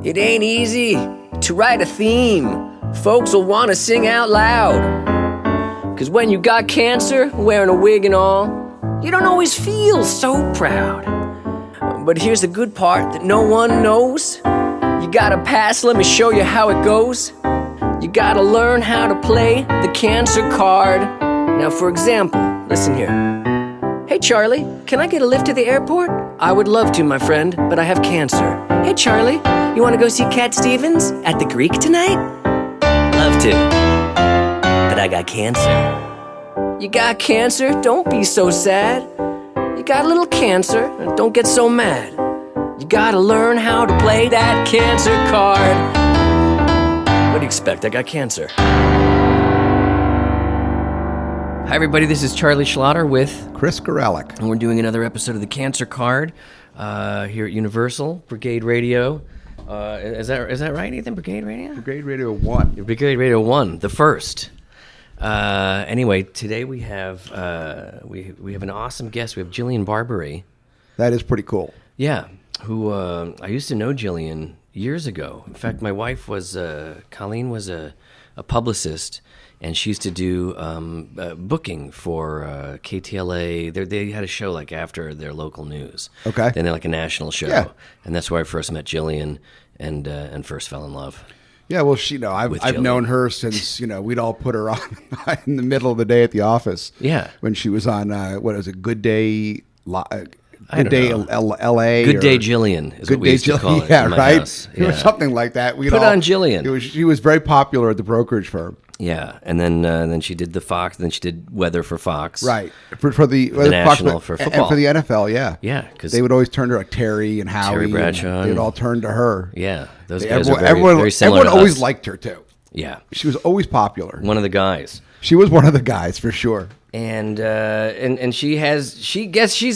It ain't easy to write a theme folks will want to sing out loud. 'Cause when you got cancer, wearing a wig and all, you don't always feel so proud. But here's the good part that no one knows. You gotta pass, let me show you how it goes. You gotta learn how to play the cancer card. Now for example, listen here. Hey Charlie, can I get a lift to the airport? I would love to, my friend, but I have cancer. Hey Charlie, you wanna go see Cat Stevens at the Greek tonight? Love to, but I got cancer. You got cancer? Don't be so sad. You got a little cancer, don't get so mad. You gotta learn how to play that cancer card. What do you expect? I got cancer. Hi everybody, this is Charlie Schlatter with Chris Gorelick. And we're doing another episode of the Cancer Card here at Universal Brigade Radio. Is that right, Ethan? Brigade Radio? Brigade Radio 1. Brigade Radio 1, the first. Anyway, today we have we have an awesome guest. We have Jillian Barbare. That is pretty cool. Yeah, who I used to know Jillian years ago. In fact, my wife was Colleen was a publicist. And she used to do booking for KTLA. They had a show like after their local news. Okay. Then they're like a national show. Yeah. And that's where I first met Jillian and first fell in love. Yeah, well, I've known her since, we'd all put her on in the middle of the day at the office. Yeah. When she was on, Good Day... Good Day LA. Good Day Jillian is what we used to call it. Yeah, in my right? house. It was something like that. Put on Jillian. She was very popular at the brokerage firm. Yeah, and then she did the Fox, then she did weather for Fox. Right. For the National Fox, for football. And for the NFL, yeah. Yeah, because they would always turn to Terry and Howie. Terry Bradshaw. They'd all turn to her. Yeah, those guys are very similar Everyone to always us. liked her, too. Yeah. She was always popular. One of the guys. She was one of the guys, for sure. And she's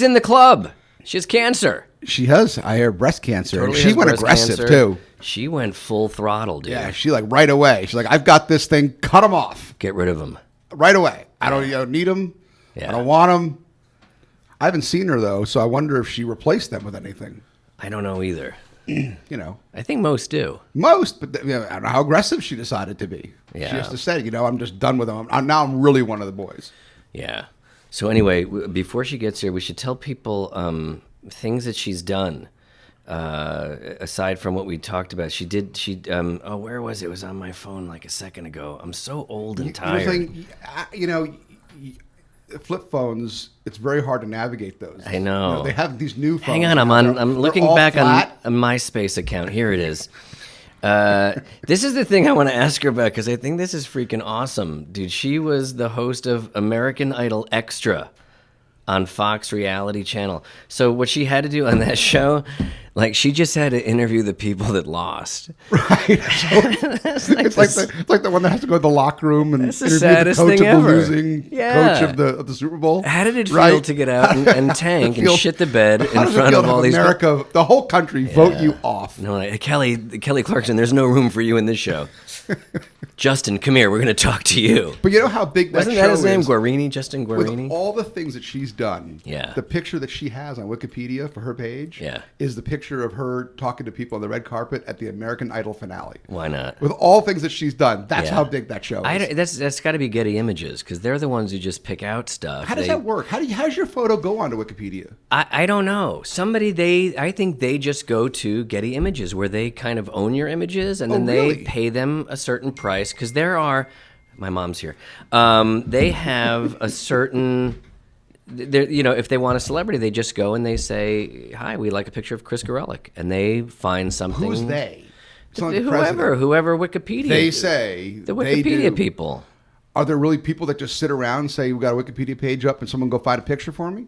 in the club. She has cancer. She has. I hear breast cancer. Totally she has went breast aggressive cancer. too. She went full throttle, dude. Yeah, she right away. She's like, I've got this thing. Cut them off. Get rid of them. Right away. I don't need them. Yeah. I don't want them. I haven't seen her though, so I wonder if she replaced them with anything. I don't know either. I think most do. Most, but I don't know how aggressive she decided to be. Yeah. She has to say, I'm just done with them. I'm really one of the boys. Yeah. So anyway, before she gets here, we should tell people things that she's done. Aside from what we talked about, where was it? It was on my phone like a second ago. I'm so old and tired. Flip phones, it's very hard to navigate those. I know. They have these new phones. Hang on, I'm looking back on a MySpace account. Here it is. This is the thing I want to ask her about because I think this is freaking awesome. Dude, she was the host of American Idol Extra on Fox Reality Channel. So what she had to do on that show, she just had to interview the people that lost. Right. It's like the one that has to go to the locker room and interview the coach thing of ever. the losing coach of the Super Bowl. How did it feel to get out and tank and shit the bed in front of all these America, the whole country vote you off? No, Kelly Clarkson, there's no room for you in this show. Justin, come here. We're going to talk to you. But you know how big that show is? Wasn't that his name? Guarini? Justin Guarini? With all the things that she's done, yeah. The picture that she has on Wikipedia for her page is the picture of her talking to people on the red carpet at the American Idol finale. Why not? With all things that she's done, that's how big that show is. That's got to be Getty Images because they're the ones who just pick out stuff. How does that work? How does your photo go onto Wikipedia? I don't know. I think they just go to Getty Images where they kind of own your images and then they pay them a certain price because there are. My mom's here. They have a certain. If they want a celebrity, they just go and they say, "Hi, we like a picture of Chris Gorelick," and they find something. Who's they? Whoever Wikipedia. They say the Wikipedia people. Are there really people that just sit around and say, "We got a Wikipedia page up," and someone go find a picture for me?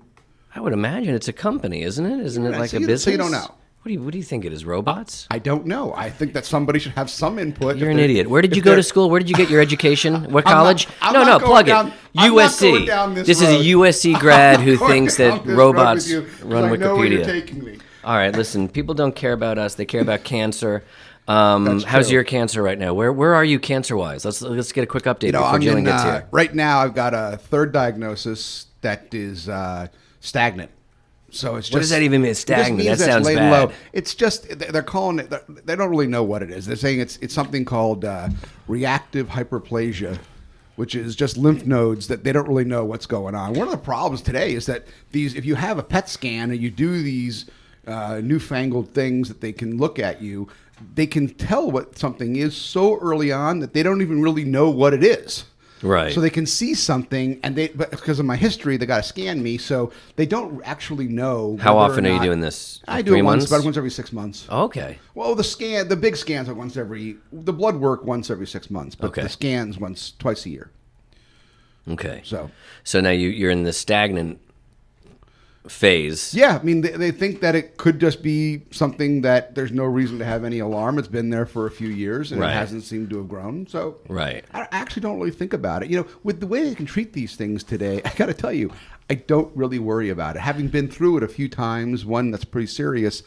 I would imagine it's a company, isn't it? Isn't it like a business? So you don't know. What do you think it is? Robots? I don't know. I think that somebody should have some input. You're an idiot. Where did you go to school? Where did you get your education? What college? No, plug it. USC. This is a USC grad who thinks that robots run Wikipedia. I know where you're taking me. All right, listen. People don't care about us. They care about cancer. How's your cancer right now? Where are you cancer-wise? Let's get a quick update before Jillian gets here. Right now, I've got a third diagnosis that is stagnant. So it's just, what does that even mean? Stagnant. That that's sounds laying bad. low. It's just they're calling it. They don't really know what it is. They're saying it's something called reactive hyperplasia, which is just lymph nodes that they don't really know what's going on. One of the problems today is that if you have a PET scan and you do these newfangled things that they can look at you, they can tell what something is so early on that they don't even really know what it is. Right. So they can see something, but because of my history, they got to scan me, so they don't actually know. How often are you doing this? I do it about once every 6 months. Okay. Well, the big scans are the blood work once every 6 months, but the scans twice a year. Okay. So now you're in the stagnant phase. Yeah, I mean, they think that it could just be something that there's no reason to have any alarm. It's been there for a few years, and it hasn't seemed to have grown. So I actually don't really think about it. You know, with the way they can treat these things today, I got to tell you, I don't really worry about it. Having been through it a few times, one that's pretty serious,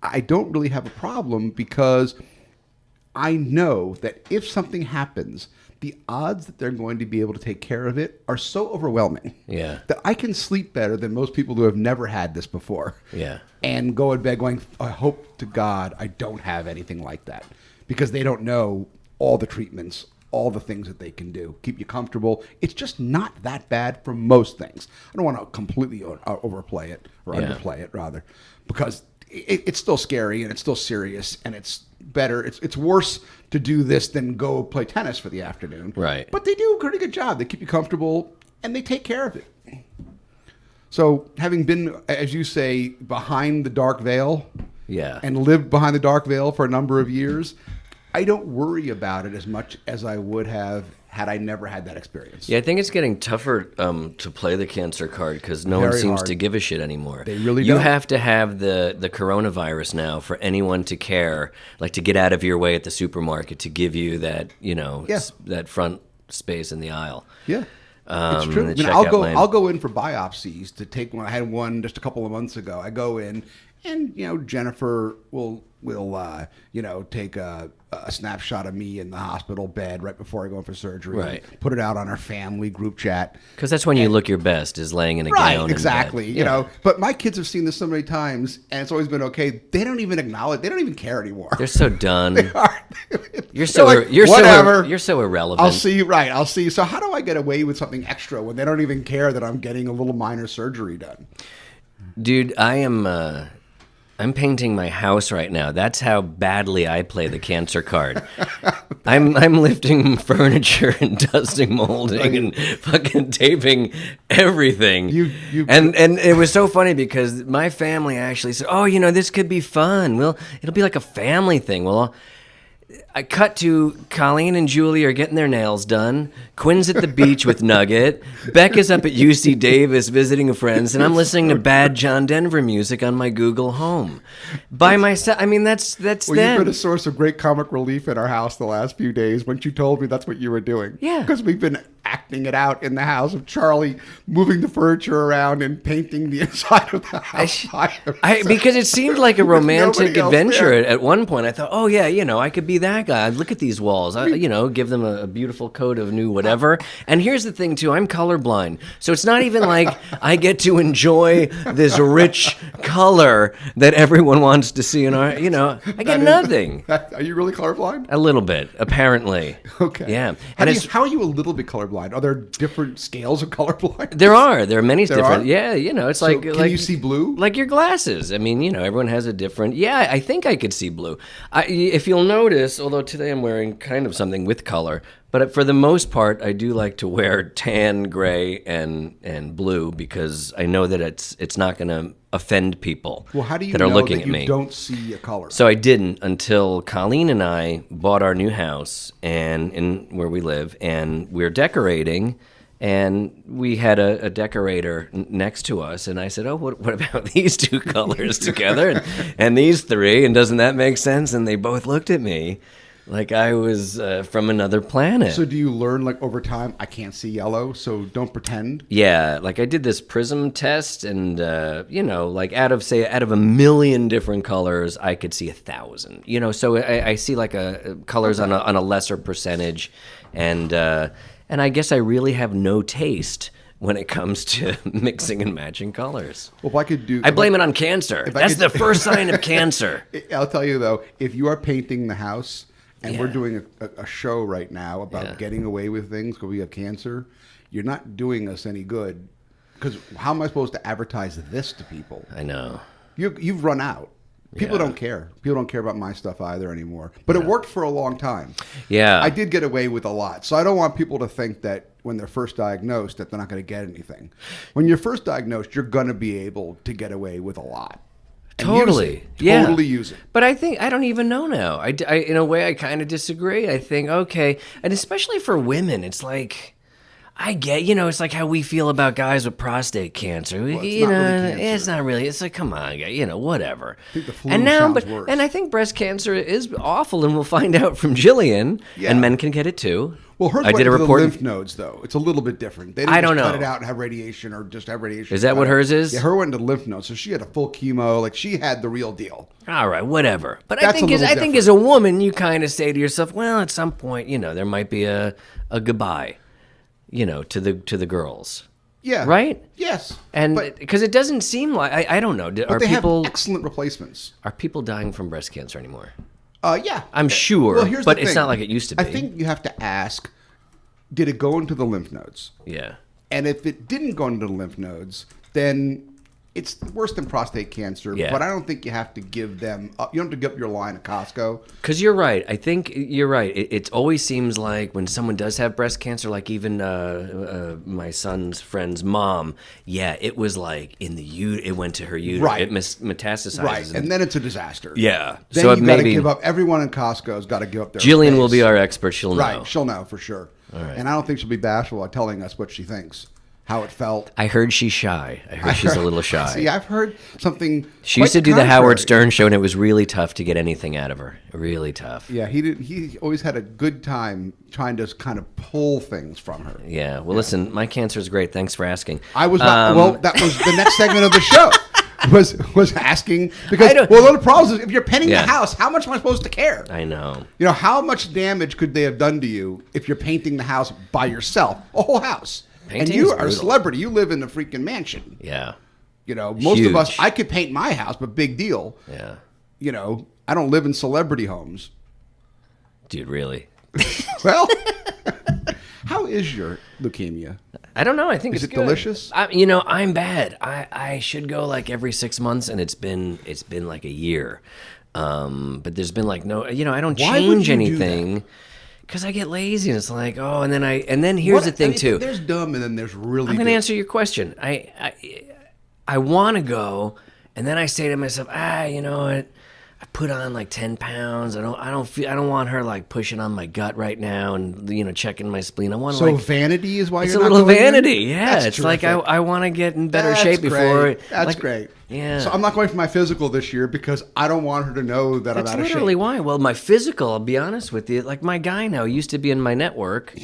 I don't really have a problem because I know that if something happens, the odds that they're going to be able to take care of it are so overwhelming that I can sleep better than most people who have never had this before. Yeah. And go in bed going, I hope to God I don't have anything like that, because they don't know all the treatments, all the things that they can do. Keep you comfortable. It's just not that bad for most things. I don't want to completely overplay it or underplay it, rather, because it's still scary and it's still serious, and it's better. It's worse to do this than go play tennis for the afternoon. Right. But they do a pretty good job. They keep you comfortable and they take care of it. So having been, as you say, behind the dark veil, and lived behind the dark veil for a number of years, I don't worry about it as much as I would have had I never had that experience. Yeah, I think it's getting tougher to play the cancer card because no one seems to give a shit anymore. They really You don't. have to have the coronavirus now for anyone to care, like to get out of your way at the supermarket to give you that, that front space in the aisle. Yeah. It's true. I mean, I'll go in for biopsies to take one. I had one just a couple of months ago. I go in, and Jennifer will take a snapshot of me in the hospital bed right before I go in for surgery. Right. Put it out on our family group chat. Because that's when you look your best, is laying in a gown. Right, exactly. You know, but my kids have seen this so many times, and it's always been okay. They don't even acknowledge. They don't even care anymore. They're so done. They are. You're so irrelevant. I'll see. So how do I get away with something extra when they don't even care that I'm getting a little minor surgery done? Dude, I'm painting my house right now. That's how badly I play the cancer card. I'm lifting furniture and dusting molding and fucking taping everything. And it was so funny because my family actually said, "Oh, this could be fun. Well, it'll be like a family thing." Well, I cut to Colleen and Julie are getting their nails done. Quinn's at the beach with Nugget. Becca's up at UC Davis visiting friends, and I'm listening to bad John Denver music on my Google Home by myself. I mean, that's well, them. You've been a source of great comic relief in our house the last few days when you told me that's what you were doing. Yeah, because we've been acting it out in the house of Charlie moving the furniture around and painting the inside of the house. Because it seemed like a romantic adventure at one point. I thought, oh yeah, I could be that guy. Look at these walls. Give them a beautiful coat of new whatever. And here's the thing too, I'm colorblind. So it's not even like I get to enjoy this rich color that everyone wants to see in our, I get nothing. Are you really colorblind? A little bit, apparently. Okay. Yeah. How are you a little bit colorblind? Are there different scales of colorblind? There are many different. Yeah, it's so like. Can you see blue? Like your glasses. I mean, everyone has a different. Yeah, I think I could see blue. If you'll notice, although today I'm wearing kind of something with color, but for the most part, I do like to wear tan, gray, and blue because I know that it's not going to offend people. Well, how do you that are know looking that at you me. Don't see a color? So I didn't until Colleen and I bought our new house and in where we live, and we're decorating. And we had a decorator next to us, and I said, "Oh, what about these two colors together, and these three? And doesn't that make sense?" And they both looked at me like I was from another planet. So do you learn over time? I can't see yellow, so don't pretend. Yeah, I did this prism test, and out of a million different colors, I could see 1,000. So I see colors on a lesser percentage, and I guess I really have no taste when it comes to mixing and matching colors. Well, if I could do... I blame it on cancer. That's the first sign of cancer. I'll tell you, though, if you are painting the house, and we're doing a show right now about getting away with things because we have cancer, you're not doing us any good. Because how am I supposed to advertise this to people? I know. You've run out. People don't care. People don't care about my stuff either anymore. But it worked for a long time. Yeah. I did get away with a lot. So I don't want people to think that when they're first diagnosed that they're not going to get anything. When you're first diagnosed, you're going to be able to get away with a lot. Totally. Totally use it. But I think, I don't even know now. I in a way, I kind of disagree. I think, okay. And especially for women, it's like... I get, it's like how we feel about guys with prostate cancer. Well, it's not really cancer. It's not really. It's like, come on, whatever. I think the flu sounds worse. And I think breast cancer is awful, and we'll find out from Jillian. Yeah. And men can get it too. Well, hers went into the lymph nodes, though. It's a little bit different. They didn't cut it out and have radiation, or just have radiation. Is that what hers is? Yeah, her went into lymph nodes, so she had a full chemo. Like, she had the real deal. All right, whatever. But I think as a woman, you kind of say to yourself, well, at some point, there might be a goodbye. To the girls. Yeah. Right? Yes. And because it doesn't seem like, I don't know. But they have excellent replacements. Are people dying from breast cancer anymore? Yeah. I'm sure, well, but it's not like it used to be. I think you have to ask, did it go into the lymph nodes? Yeah. And if it didn't go into the lymph nodes, then it's worse than prostate cancer. Yeah. But I don't think you have to give them, you don't have to give up your line at Costco. Because you're right. I think you're right. It always seems like when someone does have breast cancer, like even my son's friend's mom, it was like in the it went to her uterus. Right. It metastasizes. Right. And then it's a disaster. Yeah. Then you got to give up, everyone in Costco's got to give up their Jillian space. will be our expert. She'll know. Right. She'll know for sure. All right. And I don't think she'll be bashful at telling us what she thinks. How it felt. I heard she's shy. I heard she's a little shy. See, I've heard something. She used to do the Howard Stern show, and it was really tough to get anything out of her. Really tough. Yeah, he always had a good time trying to kind of pull things from her. Yeah. Well, listen, my cancer is great. Thanks for asking. I was not. Well, that was the next segment of the show. Was asking because one of the problems is if you're painting the house, how much am I supposed to care? I know. How much damage could they have done to you if you're painting the house by yourself, a whole house? And you are a celebrity. You live in a freaking mansion. Yeah. Most of us, I could paint my house, but big deal. Yeah. I don't live in celebrity homes. Dude, really? Well, how is your leukemia? I don't know. I think is it's it delicious? I'm bad. I should go like every 6 months, and it's been like a year. But there's been like no, I don't change anything. Because I get lazy, and it's like, and then here's the thing too. There's dumb, and then there's really. I'm going to answer your question. I want to go, and then I say to myself, you know what? I put on like 10 pounds. I don't want her like pushing on my gut right now, and checking my spleen. I want so vanity is why it's you're a not little going vanity. in? Yeah, That's it's terrific. like I want to get in better shape before. That's great. Yeah. So I'm not going for my physical this year because I don't want her to know that I'm out of shape. That's literally why. Well, my physical, I'll be honest with you, like my guy now used to be in my network,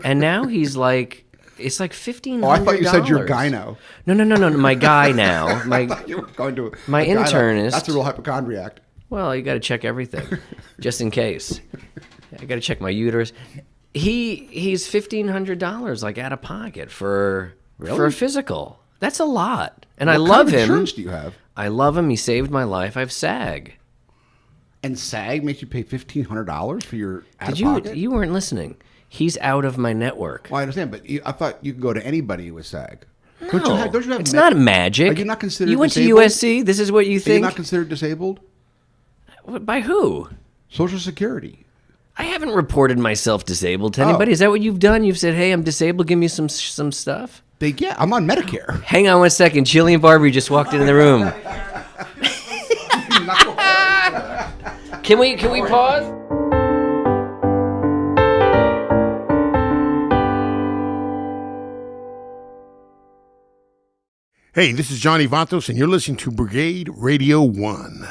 and now he's like, it's like $1,500. Oh, I thought you said your gyno. No, my guy now. I thought you were going to my internist. That's a real hypochondriac. Well, you got to check everything, just in case. I got to check my uterus. He's $1,500 like out of pocket for a physical. That's a lot, and I love him. What insurance do you have? I love him. He saved my life. I have SAG. And SAG makes you pay $1,500 for your out of pocket? You weren't listening. He's out of my network. Well, I understand, but I thought you could go to anody with SAG. No, don't you have it's not magic. Are you not considered You went disabled? to USC? This is what you think? Are you not considered disabled? By who? Social Security. I haven't reported myself disabled to anybody. Is that what you've done? You've said, hey, I'm disabled. Give me some stuff? I'm on Medicare. Hang on one second. Jillian and Barbare just walked into the room. Can we pause? Hey, this is Johnny Vatos, and you're listening to Brigade Radio 1.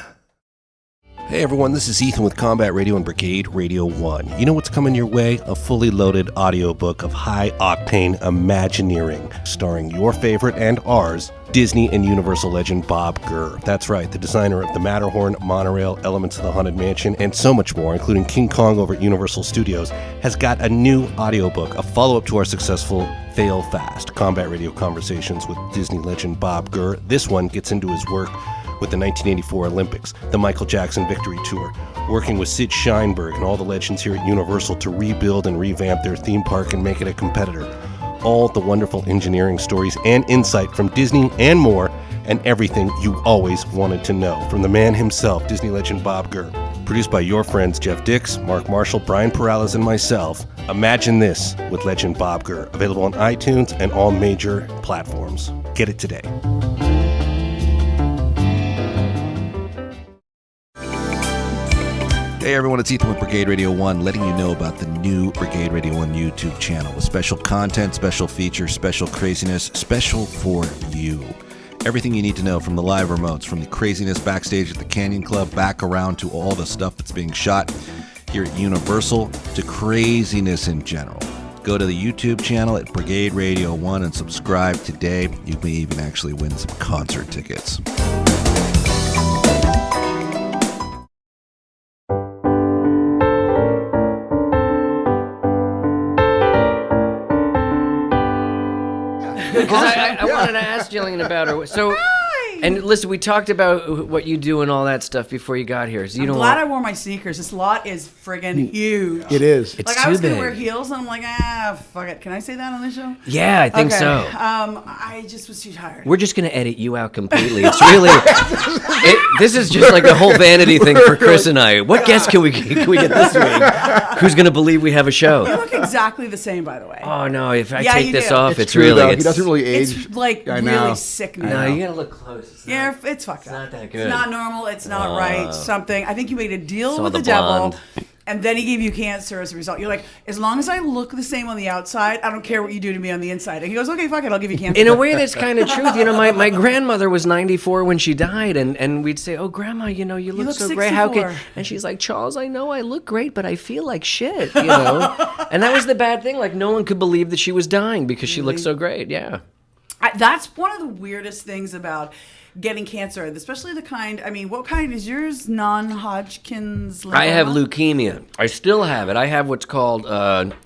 Hey everyone, this is Ethan with Combat Radio and Brigade Radio 1. You know what's coming your way? A fully loaded audiobook of high-octane Imagineering, starring your favorite and ours, Disney and Universal legend Bob Gurr. That's right, the designer of the Matterhorn, Monorail, Elements of the Haunted Mansion, and so much more, including King Kong over at Universal Studios, has got a new audiobook, a follow-up to our successful Fail Fast, Combat Radio Conversations with Disney legend Bob Gurr. This one gets into his work with the 1984 Olympics, the Michael Jackson Victory Tour, working with Sid Sheinberg and all the legends here at Universal to rebuild and revamp their theme park and make it a competitor. All the wonderful engineering stories and insight from Disney and more, and everything you always wanted to know from the man himself, Disney legend Bob Gurr. Produced by your friends Jeff Dix, Mark Marshall, Brian Perales, and myself. Imagine This with legend Bob Gurr. Available on iTunes and all major platforms. Get it today. Hey everyone, it's Ethan with Brigade Radio 1, letting you know about the new Brigade Radio 1 YouTube channel with special content, special features, special craziness, special for you. Everything you need to know, from the live remotes, from the craziness backstage at the Canyon Club, back around to all the stuff that's being shot here at Universal, to craziness in general. Go to the YouTube channel at Brigade Radio 1 and subscribe today. You may even actually win some concert tickets. Because I wanted to ask Jillian about her. So, and listen, we talked about what you do and all that stuff before you got here. So I'm glad I wore my sneakers. This lot is friggin' huge. It is. It's like too I was big. gonna wear heels, and I'm like, fuck it. Can I say that on the show? Yeah, I think so. I just was too tired. We're just going to edit you out completely. It's really, this is just like a whole vanity thing for Chris and I. What guest can we get this week? Who's going to believe we have a You show? look exactly the same, by the way. Oh, no, if I Yeah, take you this do. off, it's true, really... though. He doesn't really age. It's like I know. really sick now. No, you got to look close. Yeah, it's fucked up. not that good. It's not normal. It's not right. Something. I think you made a deal Saw with the the devil, blonde. and then he gave you cancer as a result. You're like, as long as I look the same on the outside, I don't care what you do to me on the inside. And he goes, okay, fuck it, I'll give you cancer. In a way, that's kind of truth. You know, my grandmother was 94 when she died, and we'd say, "Oh, Grandma, you know, you look so great. How can?" 64. And she's like, "Charles, I know I look great, but I feel like shit." You know, and that was the bad thing. Like, no one could believe that she was dying because she looked so great. Yeah. That's one of the weirdest things about getting cancer, especially the kind. I mean, what kind is yours? Non-Hodgkin's lymphoma? I have leukemia. I still have it. I have what's called.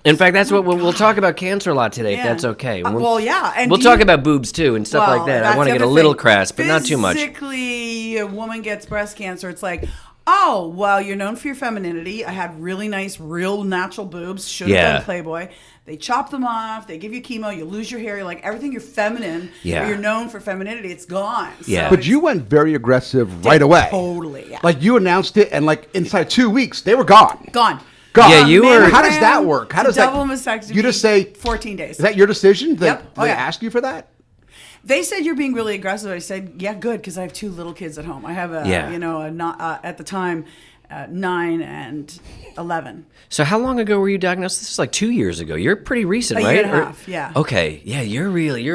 In fact, that's what we'll talk about cancer a lot today. If that's okay. Well, yeah, and we'll talk about boobs too and stuff Well, like that. that's I want to the get a other little thing. crass, but not too much. Physically, a woman gets breast cancer. It's like, oh, well, you're known for your femininity. I had really nice, real natural boobs. Should have done Playboy. They chop them off. They give you chemo. You lose your hair. You're like, everything you're feminine. Yeah. Or you're known for femininity. It's gone. Yeah. So But you went very aggressive right away. Totally. Yeah. Like you announced it, and like inside 2 weeks, they were gone. Gone. Gone. Yeah, you were- How does that work? How does that? Double mastectomy. You just say 14 days. Is that your decision? Yep. They ask you for that? They said you're being really aggressive. I said, yeah, good, because I have 2 little kids at home. I have at the time, 9 and 11. So how long ago were you diagnosed? This is like 2 years ago. You're pretty recent, A right? year and a half, yeah. Okay. Yeah, you're a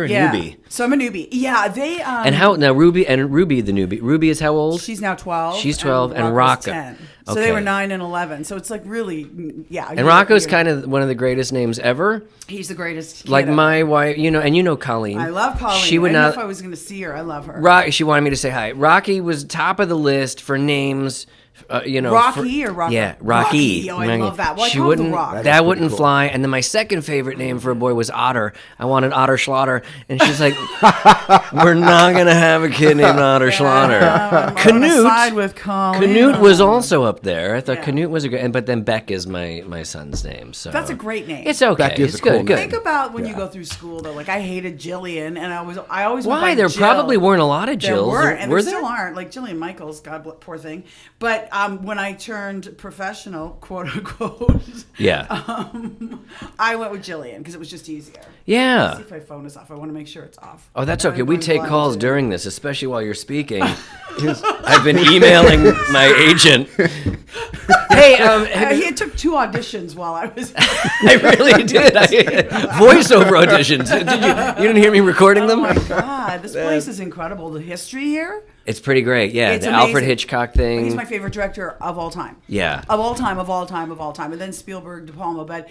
newbie. So I'm a newbie. Yeah, they. And how now? Ruby the newbie. Ruby is how old? She's now 12. She's 12, and Rocco's Rocco. 10. So Okay. they were 9 and 11. So it's like really, yeah. And Rocco's kind of one of the greatest names ever. He's the greatest. Kid Like ever. my wife, you know, and you know Colleen. I love Colleen. She would I didn't know not. if I was going to see her. I love her. She wanted me to say hi. Rocky was top of the list for names. Rocky or Rocco? Yeah, Rocky. Oh, I love that. Well, I she call him The wouldn't. Rock. That wouldn't fly. And then my second favorite name for a boy was Otter. I wanted Otter Schlatter, and she's like, "We're not gonna have a kid named Otter Schlatter." I'm gonna side with Colleen. Canute was also up there. I thought Yeah. Canute was a good, but then Beck is my son's name. So That's a great name. It's okay. Beck is It's a cool good. name. Good. Think about when you go through school though. Like I hated Jillian, and I always went Why? by There Jill. probably weren't a lot of There Jills. weren't, and were there there? still aren't. Like Jillian Michaels, poor thing. But when I turned professional, quote unquote, Yeah. I went with Jillian because it was just easier. Yeah. See if my phone is off. I want to make sure it's off. Oh, that's okay. We I'm take blind, calls too. during this, especially while you're speaking. I've been emailing my agent. Hey, He took 2 auditions while I was. I really did. Voiceover auditions. Did you? You didn't hear me recording them? Oh my God, this place is incredible. The history here. It's pretty great. Yeah, It's the Alfred amazing. Hitchcock thing. He's my favorite director of all time. Yeah. Of all time. And then Spielberg, De Palma. But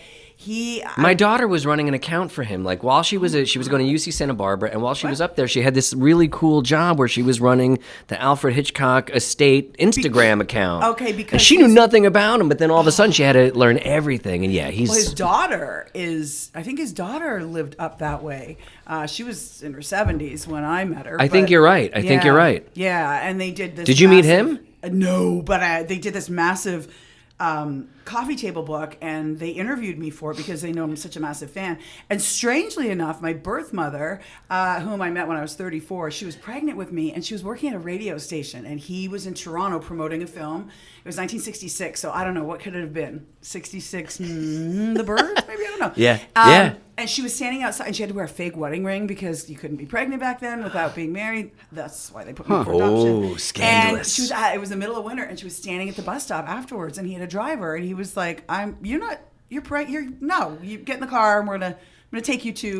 my daughter was running an account for him. Like while she was going to UC Santa Barbara, and while she was up there, she had this really cool job where she was running the Alfred Hitchcock Estate Instagram account. Okay, because and she knew nothing about him, but then all of a sudden she had to learn everything. And his daughter I think his daughter lived up that way. She was in her 70s when I met her. I think you're right. I think you're right. Yeah, and they did this. Did you meet him? No, but they did this massive coffee table book, and they interviewed me for it because they know I'm such a massive fan. And strangely enough, my birth mother, whom I met when I was 34, she was pregnant with me, and she was working at a radio station, and he was in Toronto promoting a film. It was 1966, so I don't know, what could it have been? 66, The Birds? Maybe, I don't know. Yeah. And she was standing outside, and she had to wear a fake wedding ring because you couldn't be pregnant back then without being married. That's why they put me for adoption. Oh, scandalous. And it was the middle of winter, and she was standing at the bus stop afterwards, and he had a driver, and he was like, you're get in the car, and I'm gonna take you to,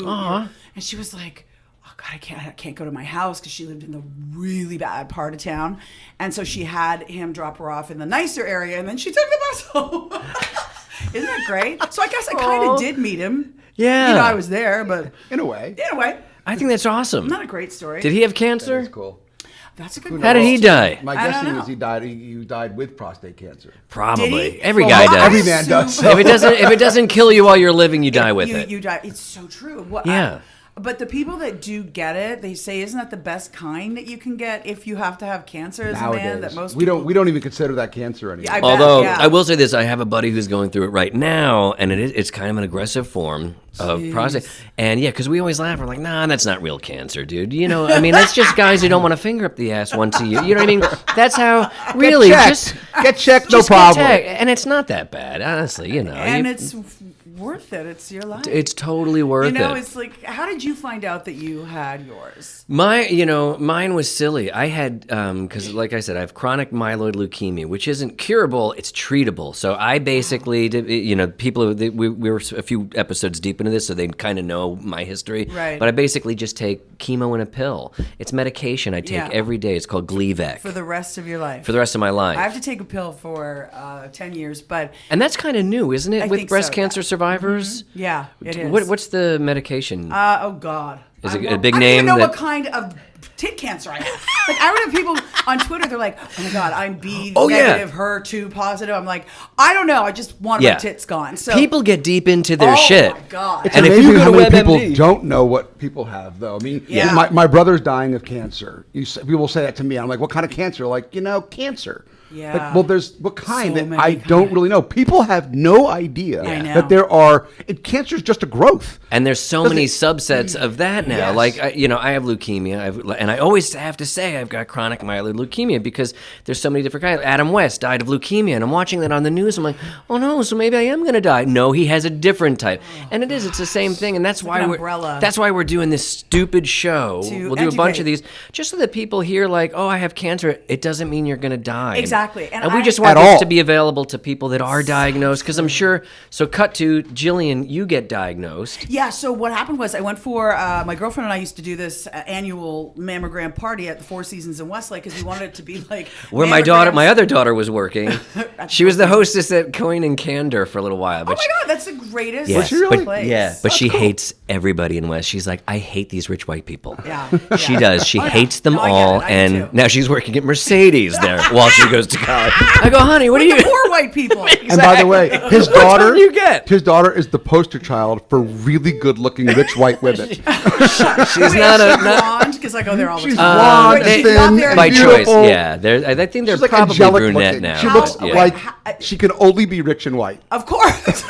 and she was like, oh God, I can't go to my house because she lived in the really bad part of town, and so she had him drop her off in the nicer area, and then she took the bus home. Isn't that great? So I guess I kind of did meet him. Yeah. I was there, but in a way. I think that's awesome. Not a great story. Did he have cancer? That's cool. That's a good question. How did he die? My guessing is he died with prostate cancer. Probably. Every guy does. Every man does. So. If it doesn't kill you while you're living, you die with it. You die. It's so true. Yeah. But the people that do get it, they say, isn't that the best kind that you can get if you have to have cancer as a man? That most we don't even consider that cancer anymore. Yeah, Although I will say this, I have a buddy who's going through it right now, and it's kind of an aggressive form of prostate. And because we always laugh, we're like, nah, that's not real cancer, dude. That's just guys who don't want to finger up the ass once a year. You know what I mean? That's how really get checked, no problem. And it's not that bad, honestly. And it's worth it. It's your life. It's totally worth it. It's like, how did you find out that you had yours? Mine was silly. I had, because like I said, I have chronic myeloid leukemia, which isn't curable, it's treatable. So I basically, people, we were a few episodes deep into this, so they kind of know my history. Right. But I basically just take chemo in a pill. It's medication I take every day. It's called Gleevec. For the rest of your life. For the rest of my life. I have to take a pill for 10 years, but... And that's kind of new, isn't it, I with think breast so, cancer survivors? Mm-hmm. Yeah, it is. What's the medication? Oh, God. Is it a big name? I don't even know what kind of tit cancer I have. Like, I remember people on Twitter, they're like, oh my God, I'm B negative, HER2 positive. I'm like, I don't know. I just want my tits gone. So people get deep into their shit. Oh my God. It's amazing how many people don't know what people have, though. I mean, my brother's dying of cancer. People say that to me. I'm like, what kind of cancer? Like, cancer. Yeah. Like, well, there's what kind that I don't really know. People have no idea that there are. Cancer is just a growth, and there's so many subsets of that now. Yes. Like I have leukemia, and I always have to say I've got chronic myeloid leukemia because there's so many different kinds. Adam West died of leukemia, and I'm watching that on the news. I'm like, oh no, so maybe I am going to die. No, he has a different type, and it's the same thing, and that's why we're doing this stupid show. We'll do a bunch of these just so that people hear like, oh, I have cancer. It doesn't mean you're going to die. Exactly. And we just want this to be available to people that are diagnosed, because I'm sure. So cut to Jillian, you get diagnosed. Yeah. So what happened was I went for my girlfriend and I used to do this annual mammogram party at the Four Seasons in Westlake because we wanted it to be like where my other daughter was working. She was the hostess at Coin and Candor for a little while. But my God, that's the greatest place. Yeah, but that's she cool. hates everybody in West. She's like, I hate these rich white people. Yeah. She does. She hates them all, I and now she's working at Mercedes there while she goes to college. I go, honey, what are you? The poor white people. Exactly. And by the way, his daughter, his daughter is the poster child for really good-looking rich white women. She's not blonde because I go there all the time. She's blonde, thin, and by beautiful. choice. Yeah, I think they're She's probably like brunette looking. now. She looks like she can only be rich and white. Of course.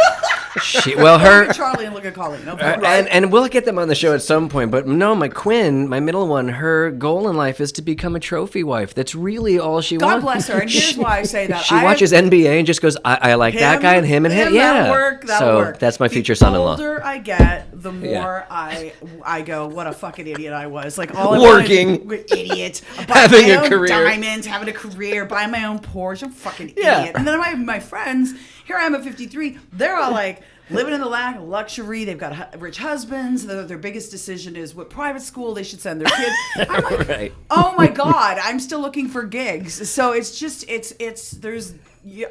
Look at Charlie and look at Colleen. No problem. And we'll get them on the show at some point. But no, my Quinn, my middle one, her goal in life is to become a trophy wife. That's really all she wants. God bless her. And here's why I say that. She watches NBA and just goes, I like that guy and him and him. Yeah, that'll work. That's my future son-in-law. The older I get, the more I go, what a fucking idiot I was. Like all working, idiot, having a career, diamonds, having a career, buying my own Porsche. I'm fucking idiot. And then my friends. Here I am at 53. They're all like, living in the luxury. They've got rich husbands. Their biggest decision is what private school they should send their kids. I'm like, Right. oh my God, I'm still looking for gigs. So it's just, there's,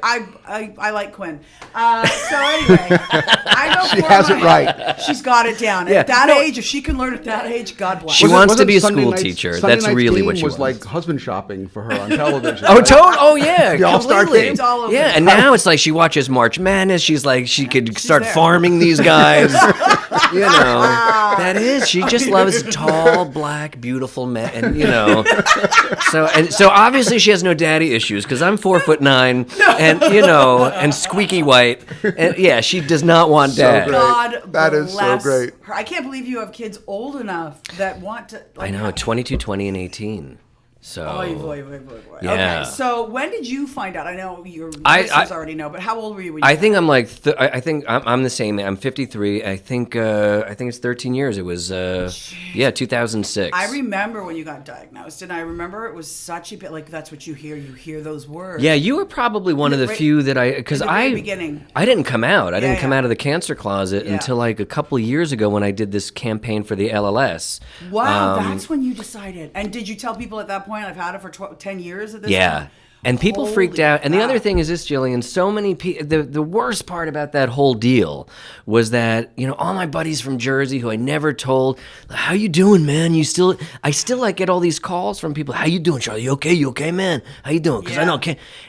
I like Quinn. So anyway, I know She has it right. She's got it down. Yeah. At that age, if she can learn at that age, God bless. She wants to be a Sunday school night's- teacher. Sunday That's night's really game what she was wants. like husband shopping for her on television. Oh yeah, The All-Star completely. game. It's all over. Yeah, and now it's like she watches March Madness. She's like, she could start there. farming these guys. You know, that is. She just loves tall, black, beautiful men, and you know. So obviously she has no daddy issues because I'm 4'9", and you know, and squeaky white, and yeah, she does not want dad. great. God That is so bless great. her. I can't believe you have kids old enough that want to. I know, 22, 20, and 18. So Oy, boy. Yeah. Okay, so when did you find out? I know your I- listeners already know, but how old were you when you I found think out? I'm like I think I'm the same. I'm 53. I think it's 13 years. It was 2006. I remember when you got diagnosed, and I remember it was such a bit like that's what you hear. You hear those words. Yeah, you were probably one of the Right- few that because in the very beginning. I didn't come out. I didn't come yeah. out of the cancer closet Yeah. until like a couple of years ago when I did this campaign for the LLS. Wow, that's when you decided. And did you tell people at that point? I've had it for 10 years at this Yeah. point? And people freaked Holy out. And the other crap. thing is this, Jillian, so many people, the worst part about that whole deal was that, you know, all my buddies from Jersey who I never told, how you doing, man? I still like get all these calls from people. How you doing, Charlie? You okay, man? How you doing? Because I Yeah. know,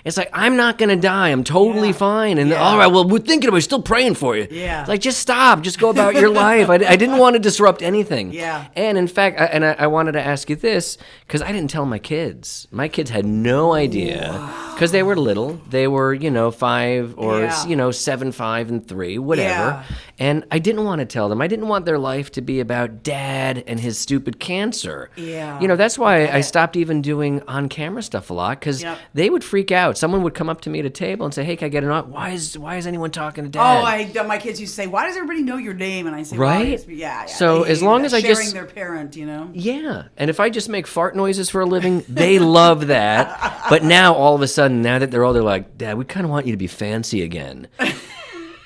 it's like, I'm not going to die. I'm totally Yeah. fine. And Yeah. all right, well, we're thinking about it. Still praying for you. Yeah. It's like, just stop. Just go about your life. I didn't want to disrupt anything. Yeah. And in fact, I wanted to ask you this because I didn't tell my kids. My kids had no idea because they were little. They were, 5 or, Yeah. 7, 5, and 3, whatever. Yeah. And I didn't want to tell them. I didn't want their life to be about dad and his stupid cancer. Yeah. That's why I stopped even doing on-camera stuff a lot because Yep. they would freak out. Someone would come up to me at a table and say, "Hey, can I get an on? Why is anyone talking to dad?" Oh, my kids used to say, "Why does everybody know your name?" And I say, Right? "Well, yeah." So They as hate long that, as I sharing just- their parent, Yeah, and if I just make fart noises for a living, they love that. But now, all of a sudden, now that they're older, they're like, "Dad, we kind of want you to be fancy again."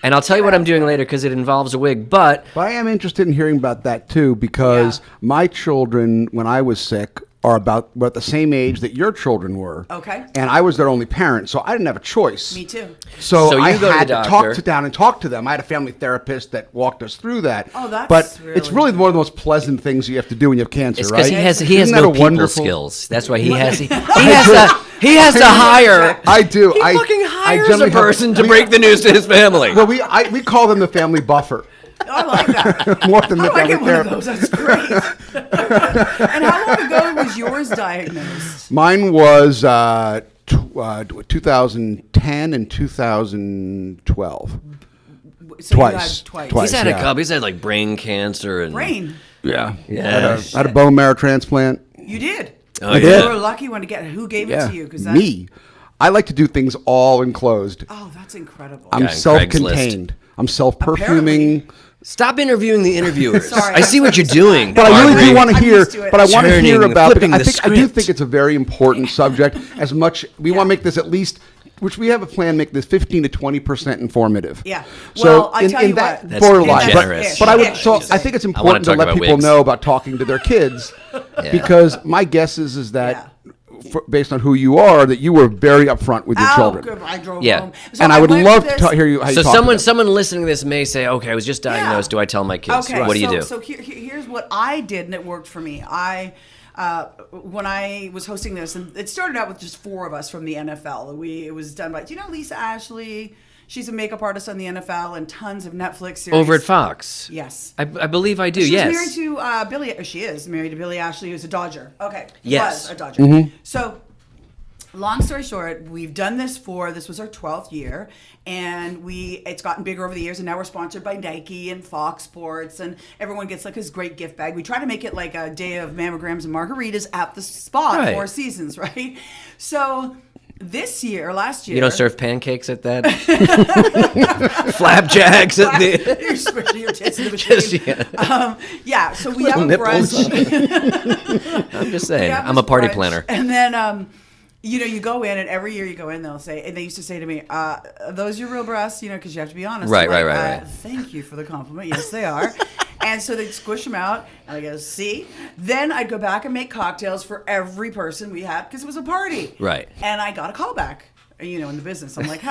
And I'll tell you what I'm doing later because it involves a wig. But But I am interested in hearing about that too because my children, when I was sick, are about the same age that your children were. Okay. And I was their only parent, so I didn't have a choice. Me too. So you I go to had the to doctor. sit down and talk to them. I had a family therapist that walked us through that. Oh, that's But really it's really one of the most pleasant things you have to do when you have cancer, it's right? because he has Isn't that no a people wonderful- skills. That's why he has to hire. I do. He I fucking I hires a generally have- person to we- break the news to his family. Well, we call them the family buffer. I like that. More than the I family get one of therapist. those. That's great. And how long ago was yours diagnosed? Mine was 2010 and 2012. So you Twice. had twice. Twice. He's had a yeah. couple. He's had like brain cancer and Brain. Yeah. Yeah. I had a bone marrow transplant. You did. Oh, You yeah. were a lucky one to get. Who gave Yeah. it to you? Because Me. I like to do things all enclosed. Oh, that's incredible. I'm Guy on self-contained. I'm self-perfuming. Apparently. Stop interviewing the interviewers. Sorry. I see what you're doing. But I really do Barbare. want to I'm hear. used to it. But I want to hear Turning, about. flipping I the think I do script. think it's a very important subject. As much we want to make this at least, which we have a plan, make this 15 to 20% informative. Yeah. So Well, I in, tell in you that what. That's borderline, generous. but I would. Ish. So I think it's I wanna important to talk let about people wigs. know about talking to their kids, because my guess is that. Based on who you are, that you were very upfront with your children. Good. I drove Yeah. home. And I would went love with to this- hear you. How you So talk to them. someone listening to this may say, "Okay, I was just diagnosed. Yeah. Do I tell my kids? Okay, What do you so, do?" So here's what I did, and it worked for me. When I was hosting this, and it started out with just 4 of us from the NFL. It was done by, do you know Lisa Ashley? She's a makeup artist on the NFL and tons of Netflix series. Over at Fox. Yes. I believe I do. She's yes. married to Billy. She is married to Billy Ashley, who's a Dodger. Okay. Yes. Was a Dodger. So, long story short, we've done this this was our 12th year, and it's gotten bigger over the years, and now we're sponsored by Nike and Fox Sports, and everyone gets like this great gift bag. We try to make it like a day of mammograms and margaritas at the spot, Right. 4 seasons, right? So last year. You don't serve pancakes at that? Flapjacks at the... You're squishing your tits in the machine. Yeah. So we have a Nipples. brunch. I'm just saying. We have I'm a this party brunch, planner. And then you go in, and every year you go in, and they used to say to me, are those your real breasts? Because you have to be honest. Right. Thank you for the compliment. Yes, they are. And so they'd squish them out, and I go, see? Then I'd go back and make cocktails for every person we had, because it was a party. Right. And I got a call back. In the business, I'm like,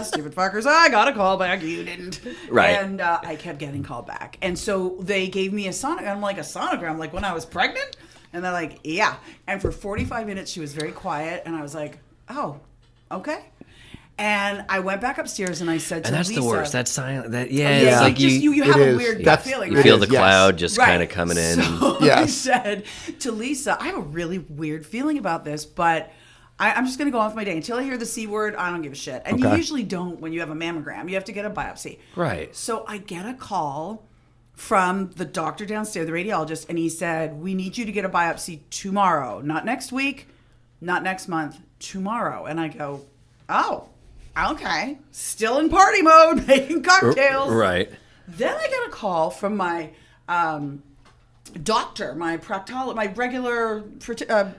stupid fuckers, I got a call back, you didn't. Right. And I kept getting called back. And so they gave me a sonogram. I'm like, a sonogram? Like when I was pregnant? And they're like, yeah. And for 45 minutes, she was very quiet. And I was like, oh, okay. And I went back upstairs and I said to Lisa. And that's the worst. That silent. It's like you have a weird gut feeling. You feel the cloud just kind of coming in. So I said to Lisa, I have a really weird feeling about this, but I'm just going to go on with my day. Until I hear the C word, I don't give a shit. And you usually don't when you have a mammogram. You have to get a biopsy. Right. So I get a call from the doctor downstairs, the radiologist, and he said, we need you to get a biopsy tomorrow. Not next week, not next month, tomorrow. And I go, oh, okay. Still in party mode, making cocktails. Right. Then I get a call from my doctor, my regular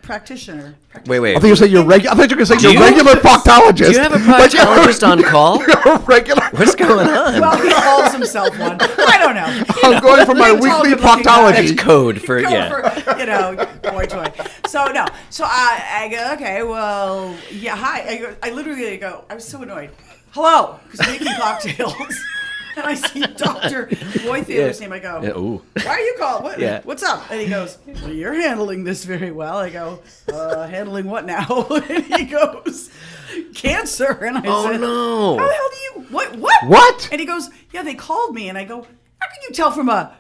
practitioner. Wait. I think you said I thought you were going to say your regular proctologist. Do you have a proctologist on call? Regular. What's going on? Well, he calls himself one. I don't know. I'm going for my weekly proctology. That's code for boy toy. So no. So I go, okay, well, yeah, hi. I literally go, I was so annoyed. Hello, because I'm making cocktails. And I see Dr. Roy Theodore's name. I go, why are you calling? What's up? And he goes, well, you're handling this very well. I go, handling what now? And he goes, cancer. And I said, no. How the hell do you, what? And he goes, yeah, they called me. And I go, how can you tell from a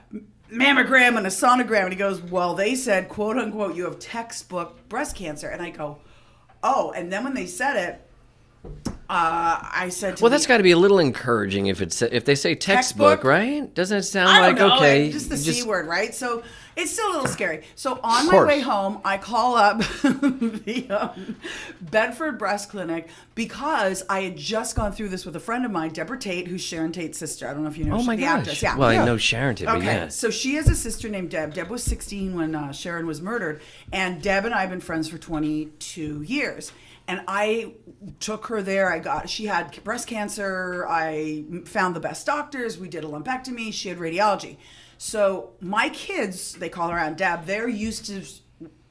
mammogram and a sonogram? And he goes, well, they said, quote unquote, you have textbook breast cancer. And I go, oh. And then when they said it, I said to well, that's got to be a little encouraging if they say textbook, right? Doesn't it sound like okay? Just the C word, right? So it's still a little scary. So on my way home, I call up the Bedford Breast Clinic because I had just gone through this with a friend of mine, Deborah Tate, who's Sharon Tate's sister. I don't know if you know. Oh my the gosh! Actress. Yeah. Well, I know Sharon Tate, but okay. So she has a sister named Deb. Deb was 16 when Sharon was murdered, and Deb and I have been friends for 22 years. And I took her there. She had breast cancer. I found the best doctors. We did a lumpectomy. She had radiology. So my kids, they call her Aunt Deb, they're used to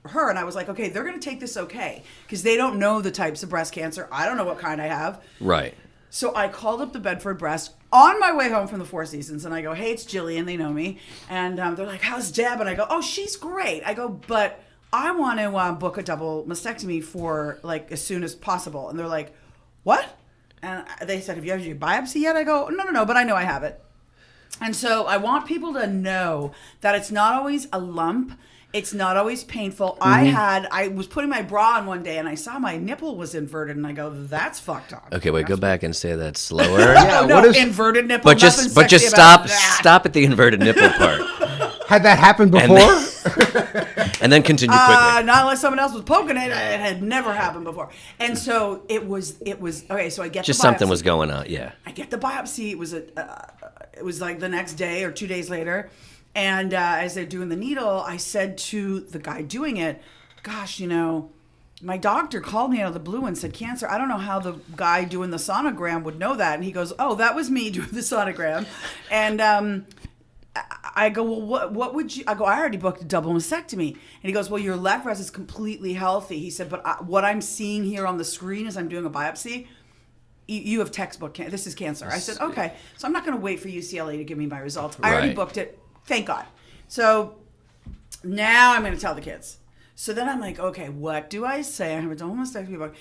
her. And I was like, okay, they're going to take this okay. Because they don't know the types of breast cancer. I don't know what kind I have. Right. So I called up the Bedford Breast on my way home from the Four Seasons. And I go, hey, it's Jillian. They know me. And they're like, how's Deb? And I go, oh, she's great. I go, but I want to book a double mastectomy for like as soon as possible. And they're like, what? And they said, have you had your biopsy yet? I go, no, but I know I have it. And so I want people to know that it's not always a lump. It's not always painful. Mm-hmm. I was putting my bra on one day and I saw my nipple was inverted and I go, that's fucked up. Okay, wait, go back and say that slower. No, inverted nipple. But just stop at the inverted nipple part. Had that happened before? And then continue quickly. Not unless someone else was poking it. It had never happened before. And so it was okay. So I get just the biopsy. Something was going on. Yeah. I get the biopsy. It was like the next day or 2 days later, and as they're doing the needle, I said to the guy doing it, "Gosh, my doctor called me out of the blue and said cancer. I don't know how the guy doing the sonogram would know that." And he goes, "Oh, that was me doing the sonogram," and I go, well, what would you? I go, I already booked a double mastectomy. And he goes, well, your left breast is completely healthy. He said, but what I'm seeing here on the screen as I'm doing a biopsy, you have textbook cancer. This is cancer. I said, okay. So I'm not going to wait for UCLA to give me my results. I already booked it. Thank God. So now I'm going to tell the kids. So then I'm like, okay, what do I say? I have a double mastectomy book.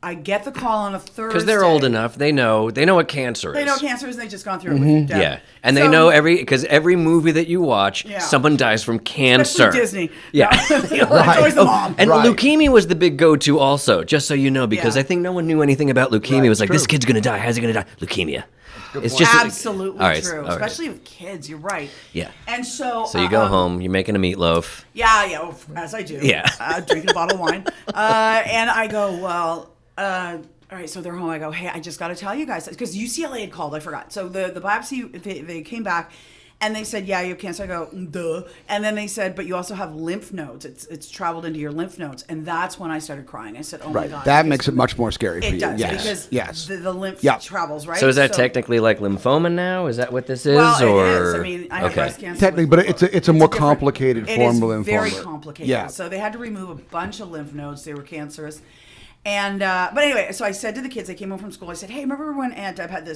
I get the call on a Thursday. Because they're old enough. They know what cancer is. They know cancer is, and they've just gone through it with Deb. Yeah. And they know every movie that you watch, someone dies from cancer. Especially Disney. Yeah. It's always the mom. And leukemia was the big go-to also, just so you know, because I think no one knew anything about leukemia. It was like, this kid's going to die. How's he going to die? Leukemia. It's just absolutely true, especially with kids. You're right. Yeah. And so you go home, you're making a meatloaf. Yeah, as I do. Yeah. Drinking a bottle of wine. And I go, well, all right, so they're home. I go, hey, I just got to tell you guys, because UCLA had called. I forgot. So the biopsy, they came back, And they said, yeah, you have cancer. I go, duh. And then they said, but you also have lymph nodes. It's traveled into your lymph nodes. And that's when I started crying. I said, oh my God. That makes it much more scary for you. It does, yes. because the lymph travels, right? So is that technically like lymphoma now? Is that what this is? Well, or? it is. I mean, I have breast cancer. Technically, but it's a more complicated form of lymphoma. It is very complicated. Yeah. So they had to remove a bunch of lymph nodes. They were cancerous. And but anyway, so I said to the kids, they came home from school. I said, "Hey, remember when Aunt Deb had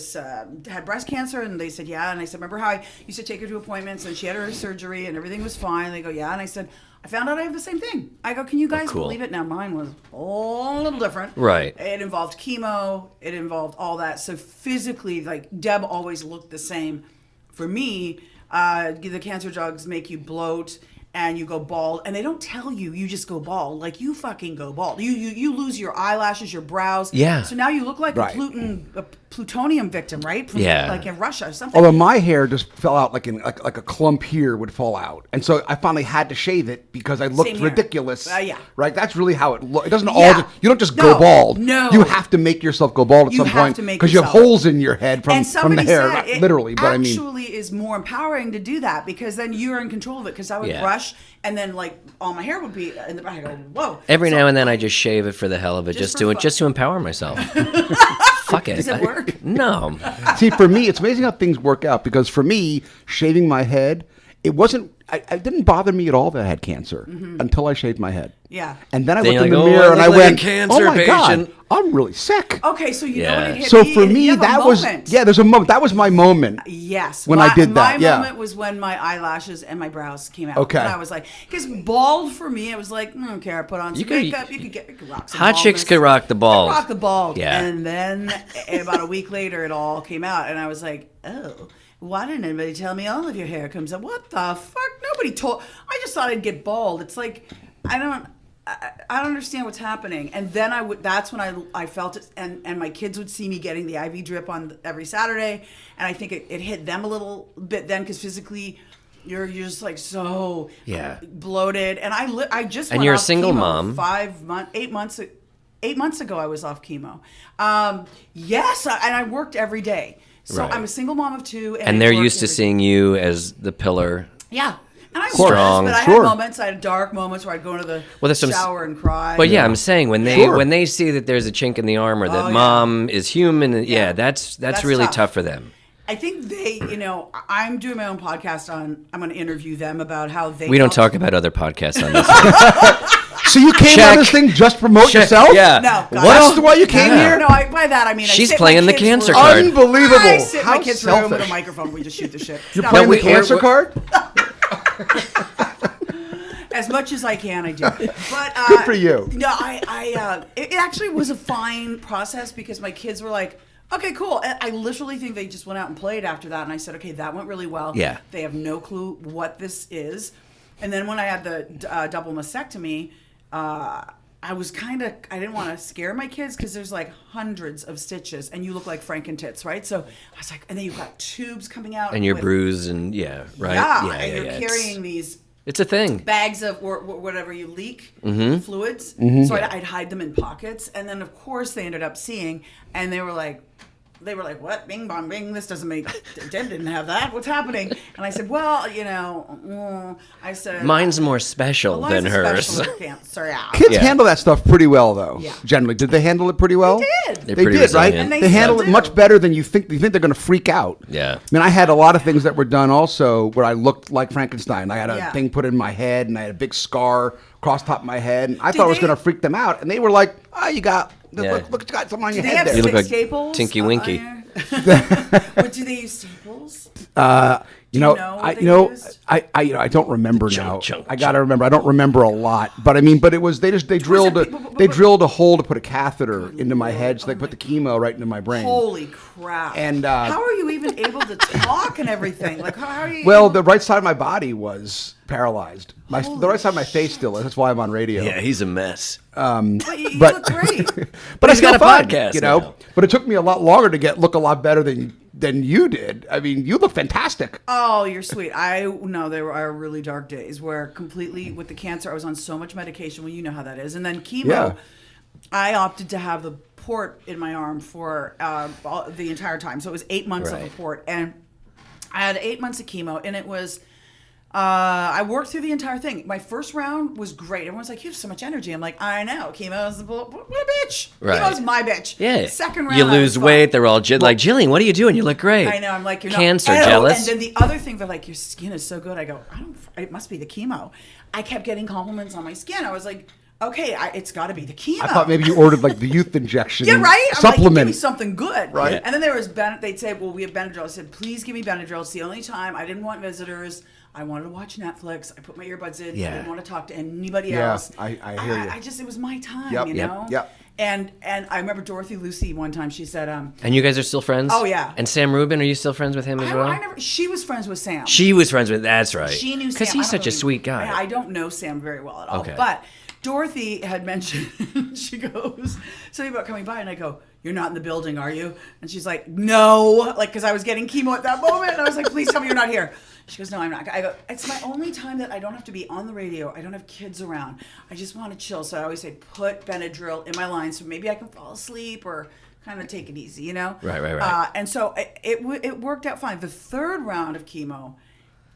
had breast cancer?" And they said, "Yeah." And I said, "Remember how I used to take her to appointments and she had her surgery and everything was fine?" And they go, "Yeah." And I said, "I found out I have the same thing." I go, "Can you guys believe it?" Now mine was a little different. Right. It involved chemo. It involved all that. So physically, like Deb always looked the same. For me, the cancer drugs make you bloat. And you go bald, and they don't tell you. You just go bald, like you fucking go bald. You lose your eyelashes, your brows. Yeah. So now you look like a plutonium victim, right? From, like in Russia or something. Although my hair just fell out like a clump here would fall out, and so I finally had to shave it because I looked ridiculous. Yeah. Right. That's really how it looks. It doesn't all. You don't just go bald. No. You have to make yourself go bald at some point because you have holes in your head from the hair, not literally. But I mean, actually is more empowering to do that because then you're in control of it. Because I would brush. And then, like, all my hair would be in the back. I go, whoa. Every now and then, I just shave it for the hell of it, just to empower myself. Fuck it. Does it work? No. See, for me, it's amazing how things work out because for me, shaving my head, it wasn't. It didn't bother me at all that I had cancer until I shaved my head. Yeah. And then I looked in the mirror and I went, "Oh my God, I'm really sick." Okay, so you know what it hit So me? for me, that was there's a moment. That was my moment. Yes. When I did that, my moment was when my eyelashes and my brows came out. Okay. And I was like, because bald for me, I was like, I don't care. I put on some makeup. You could rock some hot chicks could rock the bald. Rock the bald. Yeah. And then about a week later, it all came out, and I was like, oh. Why didn't anybody tell me all of your hair comes up? What the fuck? Nobody told. I just thought I'd get bald. It's like, I don't understand what's happening. And then that's when I felt it. And my kids would see me getting the IV drip on every Saturday. And I think it hit them a little bit then because physically you're just like so bloated. And I just went you're off a single chemo mom. 8 months ago I was off chemo. Yes. And I worked every day. So I'm a single mom of two. And they're used to seeing you as the pillar. Yeah. And I was strong. but I had moments, I had dark moments where I'd go into the shower and cry. But I'm saying when they see that there's a chink in the armor, that mom is human, that's really tough for them. I think they, I'm doing my own podcast I'm going to interview them about how they. We don't talk about other podcasts on this. So you came on this thing just to promote yourself? Yeah. No. That's why you came here? No, by that I mean she's playing the cancer card. Unbelievable. I sit in my kid's selfish. room with a microphone. We just shoot the shit. You're playing the cancer card? As much as I can, I do. But good for you. No, it actually was a fine process because my kids were like, okay, cool. And I literally think they just went out and played after that. And I said, okay, that went really well. Yeah. They have no clue what this is. And then when I had the double mastectomy, I was I didn't want to scare my kids because there's like hundreds of stitches and you look like Frankentits, right? So I was like, and then you've got tubes coming out. And you're bruised and right? Yeah, and you're carrying these. It's a thing. Bags of or whatever you leak, fluids. So I'd hide them in pockets. And then, of course, they ended up seeing, and they were like, what? Bing, bong, bing. This doesn't make... Deb didn't have that. What's happening? And I said, well, I said... Mine's more special than hers. Kids handle that stuff pretty well, though. Yeah. Generally. Did they handle it pretty well? They did. They did, right? And they handle it much better than you think. You think they're going to freak out. Yeah. I mean, I had a lot of things that were done also where I looked like Frankenstein. I had a thing put in my head, and I had a big scar across top of my head. And I thought it was going to freak them out. And they were like, oh, you got... Look, you got something on your head there. You look like staples? Tinky Winky. What do they use staples? I don't remember now. I gotta remember. I don't remember a lot, but I mean, it was they drilled a hole to put a catheter into my head, so they put the chemo right into my brain. Holy crap! And how are you even able to talk and everything? Like how are you? Well, the right side of my body was paralyzed. The right side of my face still is. That's why I'm on radio. Yeah, he's a mess. But you look great. But I got a fine, podcast, now. But it took me a lot longer to look a lot better than you did. I mean, you look fantastic. Oh, you're sweet. There were really dark days where completely with the cancer, I was on so much medication. Well, you know how that is. And then chemo, Yeah. I opted to have the port in my arm for the entire time. So it was 8 months of a port. And I had 8 months of chemo, and it was. I worked through the entire thing. My first round was great. Everyone's like, "You have so much energy." I'm like, "I know. Chemo's what a bitch. Right. Chemo's my bitch." Yeah. Second round, you lose weight. They're all like, "Jillian, what are you doing? You look great." I know. I'm like, "You're cancer, not jealous." And then the other thing, they're like, "Your skin is so good." I go, "It must be the chemo." I kept getting compliments on my skin. I was like, "Okay, it's got to be the chemo." I thought maybe you ordered like the youth injection Yeah, right. I'm supplement. like, give me something good, Right. And then there was they'd say, "Well, we have Benadryl." I said, "Please give me Benadryl." It's the only time I didn't want visitors. I wanted to watch Netflix. I put my earbuds in. Yeah. I didn't want to talk to anybody Yeah, else. I hear you. I just, it was my time, Yep, you yep, know? yep. And I remember Dorothy Lucy one time, she said, And you guys are still friends? Oh, yeah. And Sam Rubin, are you still friends with him as well? she was friends with Sam. She was friends with, that's right. She knew Sam. Because he's such a sweet guy. I don't know Sam very well at all. Okay. But Dorothy had mentioned, she goes, something about coming by, and I go, "You're not in the building, are you?" And she's like, "No." Like, because I was getting chemo at that moment, and I was like, "Please tell me you're not here." She goes, "No, I'm not." I go, "It's my only time that I don't have to be on the radio. I don't have kids around. I just want to chill." So I always say, put Benadryl in my line so maybe I can fall asleep or kind of take it easy, you know? Right. And so it worked out fine. The third round of chemo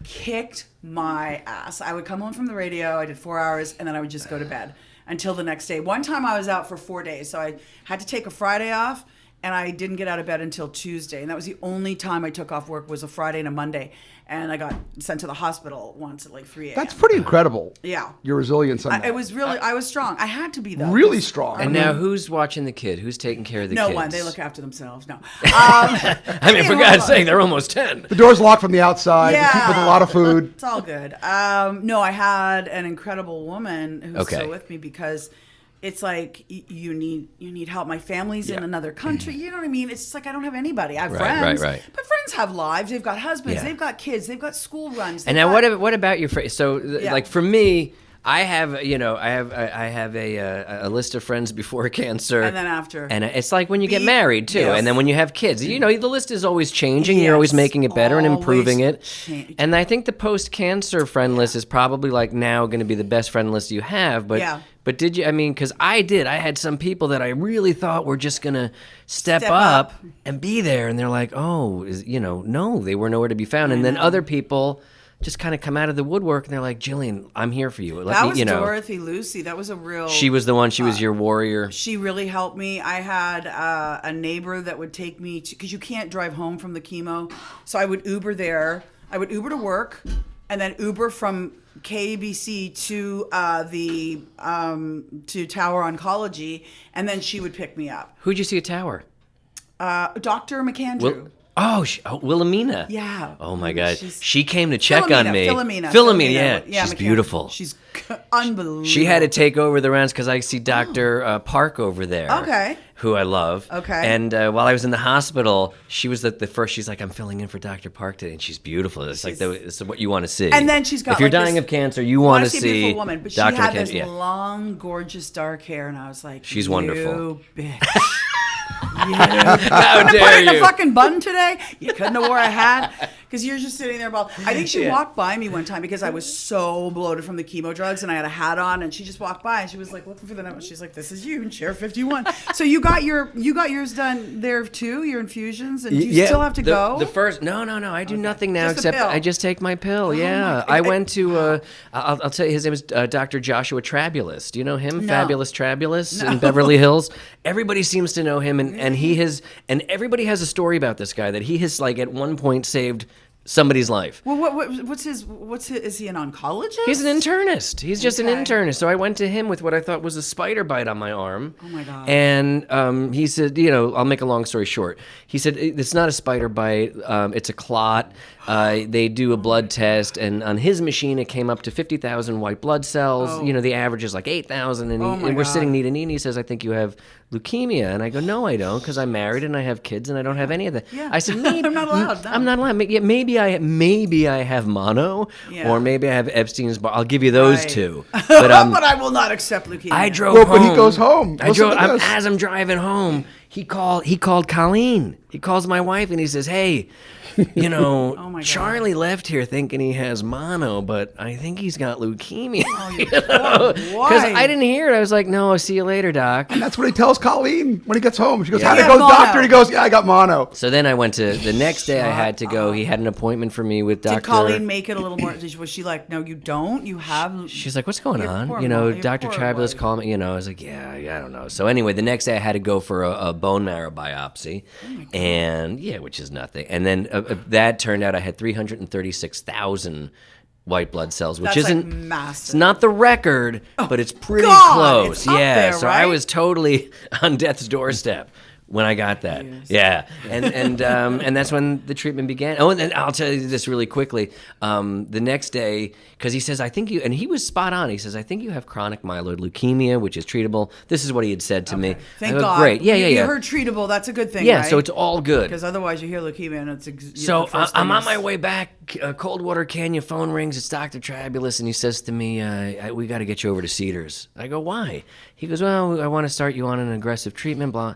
kicked my ass. I would come home from the radio, I did 4 hours, and then I would just go to bed until the next day. One time I was out for 4 days, so I had to take a Friday off, and I didn't get out of bed until Tuesday. And that was the only time I took off work was a Friday and a Monday. And I got sent to the hospital once at like 3 a.m. That's pretty incredible. Yeah. Your resilience on that. It was really, I was strong. I had to be, though. Really strong. And now who's watching the kid? Who's taking care of the No kids? one. They look after themselves. No. I mean, for God's sake, they're almost 10. The door's locked from the outside. You keep with a lot of food. It's all good. No, I had an incredible woman who's still with me because it's like you need help. My family's in another country. You know what I mean? It's just like I don't have anybody. I have friends, right. but friends have lives. They've got husbands. They've got kids. They've got school runs. And now, what about your friends? So, like for me, I have a list of friends before cancer, and then after, and it's like when you get married too, and then when you have kids, the list is always changing. You're always making it better and improving it. And I think the post-cancer friend list is probably like now going to be the best friend list you have. But did you? I mean, because I did. I had some people that I really thought were just gonna step up and be there, and they're like, oh, no, they were nowhere to be found. And then other people just kind of come out of the woodwork, and they're like, Jillian, I'm here for you. That was Dorothy Lucy. That was a real. She was the one. She was your warrior. She really helped me. I had a neighbor that would take me because you can't drive home from the chemo, so I would Uber there. I would Uber to work, and then Uber from KBC to to Tower Oncology, and then she would pick me up. Who'd you see at Tower? Dr. McAndrew. Wilhelmina. Yeah. Oh my God. She came to check on me. Philomena, yeah. She's McAndrew. beautiful. She's unbelievable. She had to take over the rounds because I see Dr. Park over there. Okay. Who I love. Okay. And while I was in the hospital, she was the first. She's like, I'm filling in for Dr. Park today, and she's beautiful. It's like this is what you want to see. And then she's got. If you're like dying this, of cancer, you want to see a beautiful woman. But she Dr. had McKenzie. this long, gorgeous, dark hair, and I was like, she's wonderful. You bitch. How dare put it in you? a fucking bun today. You couldn't have wore a hat because you're just sitting there. I think she walked by me one time because I was so bloated from the chemo drugs and I had a hat on, and she just walked by and she was like looking for the number. She's like, "This is you in chair 51." So you got yours done there too, your infusions, and you still have to go. The first no, I do nothing now Just a except pill. I just take my pill. Yeah, I went to I'll tell you, his name is Dr. Joshua Trabulus. Do you know him? No. Fabulous Trabulus in Beverly Hills. Everybody seems to know him, and he has, and everybody has a story about this guy that he has like at one point saved somebody's life. Well, what's his? Is he an oncologist? He's an internist. He's just an internist. So I went to him with what I thought was a spider bite on my arm. Oh my God. And he said, I'll make a long story short. He said, it's not a spider bite. It's a clot. They do a blood test, and on his machine, it came up to 50,000 white blood cells. Oh. The average is like 8,000. And we're God. sitting knee to knee, and he says, I think you have leukemia. And I go, no, I don't, because I'm married and I have kids and I don't have any of that. Yeah. I said, maybe I'm not allowed. No. I'm not allowed. Maybe I have mono, or maybe I have Epstein's bar. I'll give you those two. But but I will not accept leukemia. I drove Well, home. but he goes home. As I'm driving home, He called Colleen. He calls my wife and he says, "Hey, you know, Oh my God. Charlie left here thinking he has mono, but I think he's got leukemia." Oh, you poor boy. Because I didn't hear it. I was like, "No, I'll see you later, doc." And that's what he tells Colleen when he gets home. She goes, Yeah. "How'd it You go, got mono. doctor?" He goes, "Yeah, I got mono." So then I went to the next day. I had to go. He had an appointment for me with Dr. Did Colleen make it a little more? Was she like, no, you don't? You have. She's like, "What's going Your on?" poor You know, mom, your Dr. poor Tribulus wife. called me. You know, I was like, "Yeah, I don't know." So anyway, the next day I had to go for a bone marrow biopsy, and which is nothing. And then that turned out I had 336,000 white blood cells, which That's, like, isn't massive. It's not the record, but it's pretty God, close. it's up there, so I right? was totally on death's doorstep when I got that. Yeah, and that's when the treatment began. Oh, and then I'll tell you this really quickly. The next day, because he says, "I think you," and he was spot on. He says, "I think you have chronic myeloid leukemia, which is treatable." This is what he had said to me. Thank I go, God. Great. Yeah. You heard treatable. That's a good thing. Yeah, right? so it's all good. Because otherwise you hear leukemia and it's. So I'm on my way back. Coldwater Canyon phone rings. It's Dr. Tribulus, and he says to me, "We got to get you over to Cedars." I go, "Why?" He goes, "Well, I want to start you on an aggressive treatment, blah."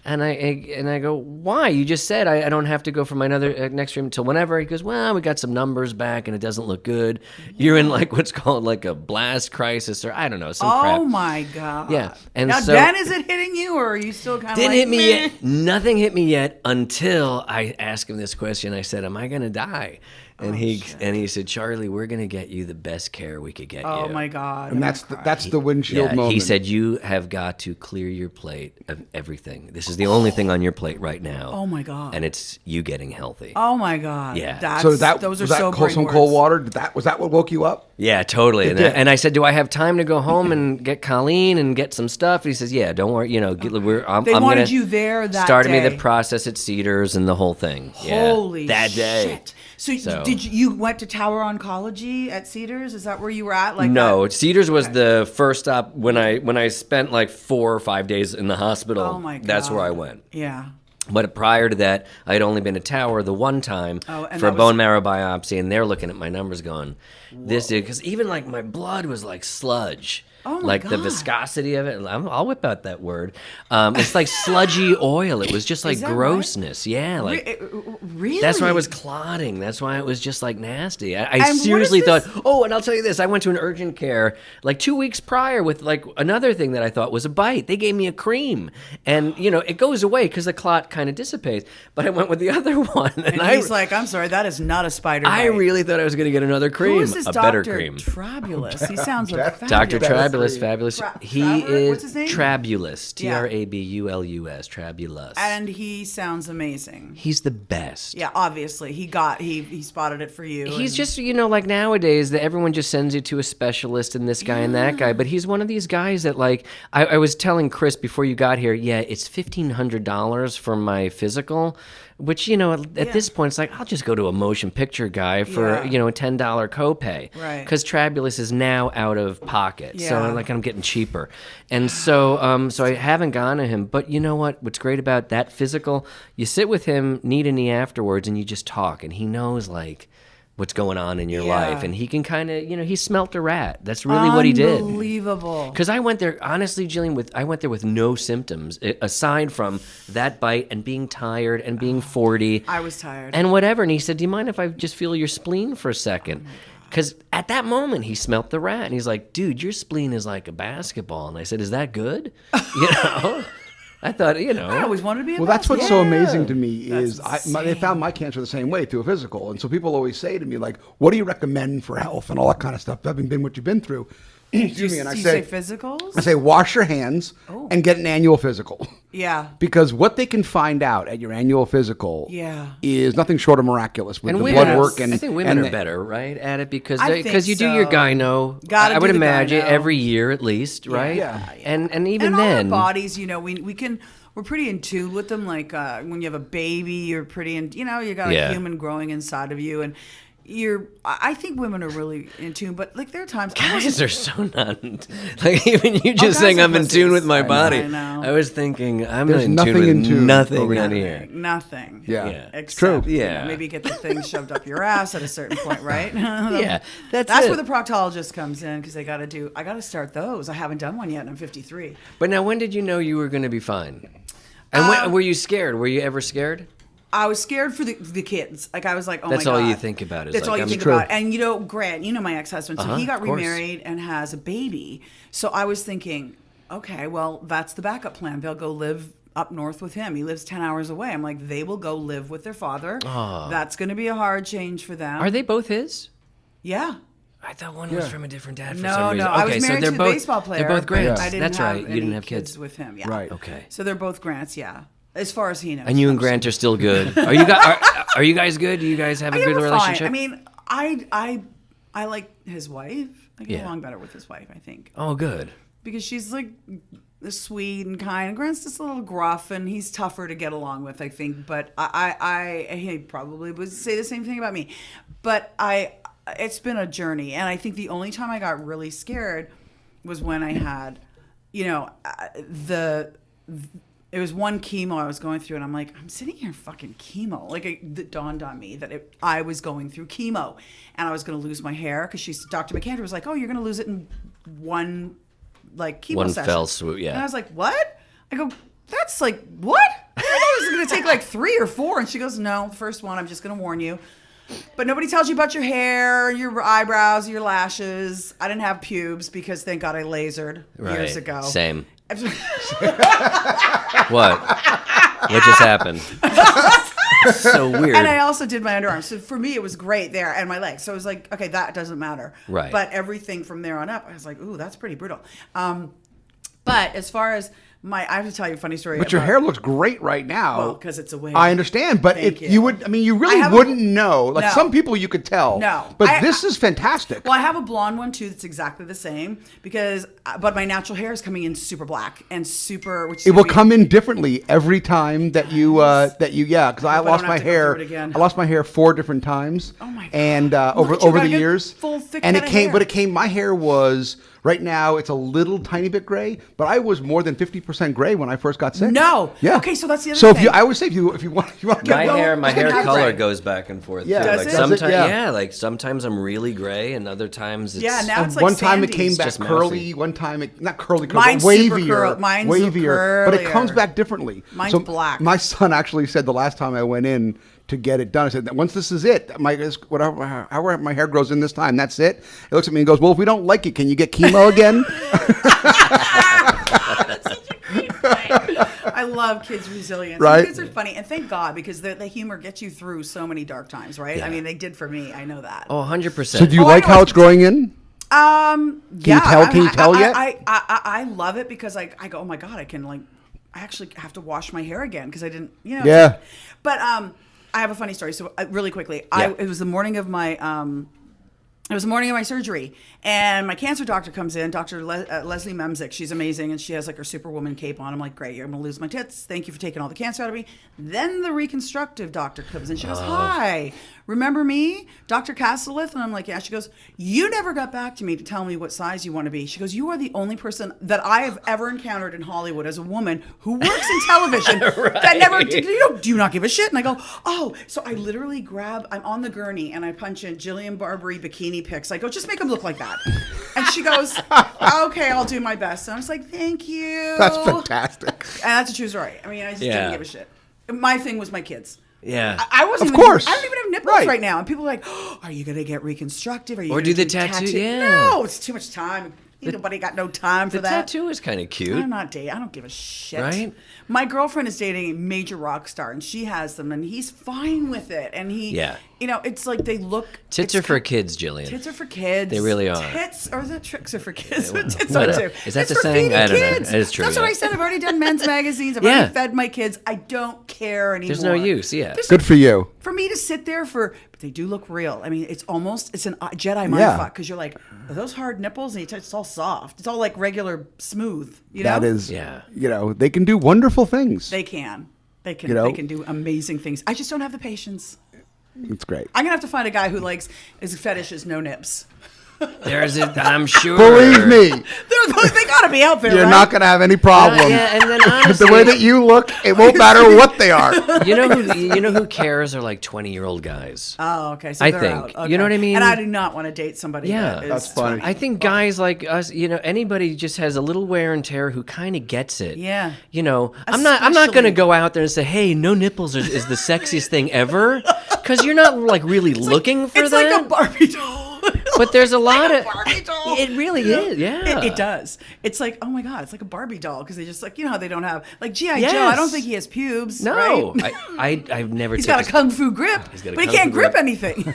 And I go, "Why? You just said I don't have to go for my next treatment until whenever." He goes, "Well, we got some numbers back, and it doesn't look good. You're in like what's called like a blast crisis, or I don't know, some crap." Oh my God. Yeah, and now, so then, is it hitting you, or are you still kind of didn't like, hit me meh? yet. Nothing hit me yet until I asked him this question. I said, "Am I going to die?" And he said, "Charlie, we're going to get you the best care we could get you." Oh my God. And that's the windshield moment. He said, "You have got to clear your plate of everything. This is the only thing on your plate right now." Oh my God. And it's you getting healthy. Oh my God. Yeah. So those are so great some words. cold water. Was that what woke you up? Yeah, totally. And, did. and I said, "Do I have time to go home and get Colleen and get some stuff?" And he says, "Yeah, don't worry. You know, I'm They wanted gonna you there that started day. me the process at Cedars and the whole thing. Holy that day. shit. So did you went to Tower Oncology at Cedars? Is that where you were at? Like No, that? Cedars was the first stop when I spent like 4 or 5 days in the hospital. Oh my God. That's where I went. Yeah. But prior to that, I had only been to Tower the one time Oh, and for a that bone was- marrow biopsy, and they're looking at my numbers going, "This dude," because even like my blood was like sludge. Oh my like the God. viscosity of it. I'll whip out that word. It's like sludgy oil. It was just like that right? grossness. Yeah, like Really? that's why I was clotting. That's why it was just like nasty. I what seriously is thought, this? oh, and I'll tell you this. I went to an urgent care like 2 weeks prior with like another thing that I thought was a bite. They gave me a cream. And, you know, it goes away because the clot kind of dissipates. But I went with the other one. And He's like, I'm sorry, that is not a spider bite. I really thought I was going to get another cream. Who is this a Dr. better cream. Trabulus? He sounds like Dr. fabulous. Trabulus, fabulous. He Trabulus? is What's his name? Trabulus. Yeah. Trabulus. Trabulus. And he sounds amazing. He's the best. Yeah, obviously. He spotted it for you. He's just, you know, like nowadays that everyone just sends you to a specialist and this guy and that guy. But he's one of these guys that like, I was telling Chris before you got here, yeah, it's $1,500 for my physical, which, you know, at this point, it's like, I'll just go to a motion picture guy for, you know, a $10 copay. Right. Because Trabulus is now out of pocket. Yeah. So like I'm getting cheaper. And so so I haven't gone to him. But you know what? What's great about that physical, you sit with him knee to knee afterwards and you just talk. And he knows like what's going on in your life. And he can kind of, you know, he smelt a rat. That's really what he did. Unbelievable. Because I went there, honestly, Jillian, I went there with no symptoms aside from that bite and being tired and being 40. I was tired. And whatever. And he said, "Do you mind if I just feel your spleen for a second?" Because at that moment, he smelt the rat. And he's like, "Dude, your spleen is like a basketball." And I said, "Is that good?" You know? I thought, you know. I always wanted to be a Well, that's what's so amazing to me That's is they found my cancer the same way through a physical, and so people always say to me like, "What do you recommend for health and all that kind of stuff?" Having been what you've been through, excuse me, and Do I you say, say physicals? I say, wash your hands and get an annual physical. Yeah. Because what they can find out at your annual physical is nothing short of miraculous with And the women, blood work. And I think women and are better, right, at it because I think you do your so. gyno. Gotta I would do the imagine gyno. every year at least, right? Yeah. And even And then, our bodies, you know, we're pretty in tune with them. Like when you have a baby, you're pretty in, you know, you got a human growing inside of you, and I think women are really in tune, but like there are times guys are so not like even you just guys saying are I'm in tune pussies. with my I know, body. I know. I was thinking I'm There's in nothing tune with in tune nothing over down here. here. nothing. Yeah. Except, true. you know, Yeah. maybe get the thing shoved up your ass at a certain point, right? Yeah, that's That's it. where the proctologist comes in because I got to start those. I haven't done one yet, and I'm 53. But now, when did you know you were going to be fine? And were you scared? Were you ever scared? I was scared for the kids. Like, I was like, oh my God. That's all you think about. That's all you think about. And, Grant, my ex-husband, so he got remarried and has a baby. So I was thinking, okay, well, that's the backup plan. They'll go live up north with him. He lives 10 hours away. I'm like, they will go live with their father. Oh. That's going to be a hard change for them. Are they both his? Yeah. I thought one was from a different dad for no, some reason. No, I was married to a baseball player. They're both Grants. I didn't That's have right. You didn't have kids with him. Yeah. Right. Okay. So they're both Grants, yeah. As far as he knows. And you and Grant are still good. Are you guys good? Do you guys have a good relationship? I mean, I like his wife. I get along better with his wife, I think. Oh, good. Because she's like sweet and kind. And Grant's just a little gruff, and he's tougher to get along with, I think. But he probably would say the same thing about me. But it's been a journey, and I think the only time I got really scared was when I had, it was one chemo I was going through, and I'm like, I'm sitting here fucking chemo. Like, it dawned on me that I was going through chemo, and I was going to lose my hair because Dr. McAndrew was like, oh, you're going to lose it in one, chemo one session. Fell swoop, yeah. And I was like, what? I go, that's like, what? I thought it was going to take 3 or 4. And she goes, no, the first one, I'm just going to warn you. But nobody tells you about your hair, your eyebrows, your lashes. I didn't have pubes because, thank God, I lasered years ago. Same. What just happened? So weird. And I also did my underarms. So for me, it was great there, and my legs. So it was like, okay, that doesn't matter. Right. But everything from there on up, I was like, ooh, that's pretty brutal. But as far as I have to tell you a funny story. But your hair looks great right now. Well, because it's a wig. I understand, but you really wouldn't know. Like, no. some people you could tell. No. But this is fantastic. Well, I have a blonde one too that's exactly the same but my natural hair is coming in super black and super. Which it will come in differently every time that you because I lost my hair. I lost my hair 4 different times. Oh my God. And over the years, full thick and head of hair. But it came. My hair was. Right now, it's a little tiny bit gray, but I was more than 50% gray when I first got sick. No. Yeah. Okay, so that's the other thing. I always say if you want to get my hair color goes back and forth. Yeah. Too. Does like it? sometimes, sometimes I'm really gray, and other times it's now it's like one time it came Sandy's. back curly. One time not curly, Mine's but super wavier, curl. Mine's wavier. But it curlier. comes back differently. Mine's black. My son actually said the last time I went in to get it done, I said, once this is it, however my hair grows in this time, that's it. He looks at me and goes, well, if we don't like it, can you get chemo again? That's such a great point. I love kids' resilience. Right? Kids are funny, and thank God, because the humor gets you through so many dark times, right? Yeah. I mean, they did for me. I know that. Oh, 100%. So do you like how it's growing in? Can you tell yet? I love it because I go, oh my God, I actually have to wash my hair again because I didn't, Yeah. But I have a funny story. So really quickly, it was the morning of my surgery, and my cancer doctor comes in, Dr. Leslie Memzik. She's amazing, and she has her Superwoman cape on. I'm like, great, you're going to lose my tits. Thank you for taking all the cancer out of me. Then the reconstructive doctor comes in. She goes, hi, remember me, Dr. Castleth? And I'm like, yeah. She goes, you never got back to me to tell me what size you want to be. She goes, you are the only person that I have ever encountered in Hollywood as a woman who works in television that never, do you not give a shit? And I go, oh, so I literally I'm on the gurney, and I punch in Jillian Barbare bikini pics. I go, just make them look like that. And she goes, okay, I'll do my best. And I was like, thank you. That's fantastic. And that's a true story. I mean, I just didn't give a shit. My thing was my kids. Yeah. I wasn't Of course. I don't even have nipples right now. And people are like, oh, are you going to get reconstructive? Are you Or do the tattoo? Yeah. No, it's too much time. Nobody got no time for the that. tattoo is kind of cute. I'm not dating. I don't give a shit. Right? My girlfriend is dating a major rock star, and she has them, and he's fine with it. And it's like they look. Tits are for kids, Jillian. Tits are for kids. They really are. Tits, or the tricks are for kids. Yeah, Tits are too. Is that it's the for saying? feeding I don't kids. know. It is true. That's what I said. I've already done men's magazines. I've Yeah. already fed my kids. I don't care anymore. There's no use. Yeah. Good for you. For me to sit there but they do look real. I mean, it's an Jedi mind fuck, because you're like, are those hard nipples? And it's all soft. It's all like regular smooth. That is, they can do wonderful things. They can. They can do amazing things. I just don't have the patience. It's great. I'm gonna have to find a guy who his fetish is no nips. I'm sure. Believe me, They gotta be out there. you're right? not going to have any problem. Yeah, and then honestly, The way that you look, it won't matter what they are. you know who cares are like 20-year-old guys. Oh, okay. So I they're think. out. Okay. You know what I mean? And I do not want to date somebody. Yeah. that is That's funny. 20. I think guys like us, anybody just has a little wear and tear who kind of gets it. Yeah. I'm not going to Especially- go out there and say, "Hey, no nipples is the sexiest thing ever," because you're not like really looking for It's that. like a Barbie doll. But there's a lot of Barbie doll. it really is. Yeah, It does. It's like, oh my God, it's like a Barbie doll because they just like, how they don't have, like G.I. Yes. Joe, I don't think he has pubes. No, Right? I've never. He's got a kung fu grip, He's got a but he kung can't fu grip grip. anything.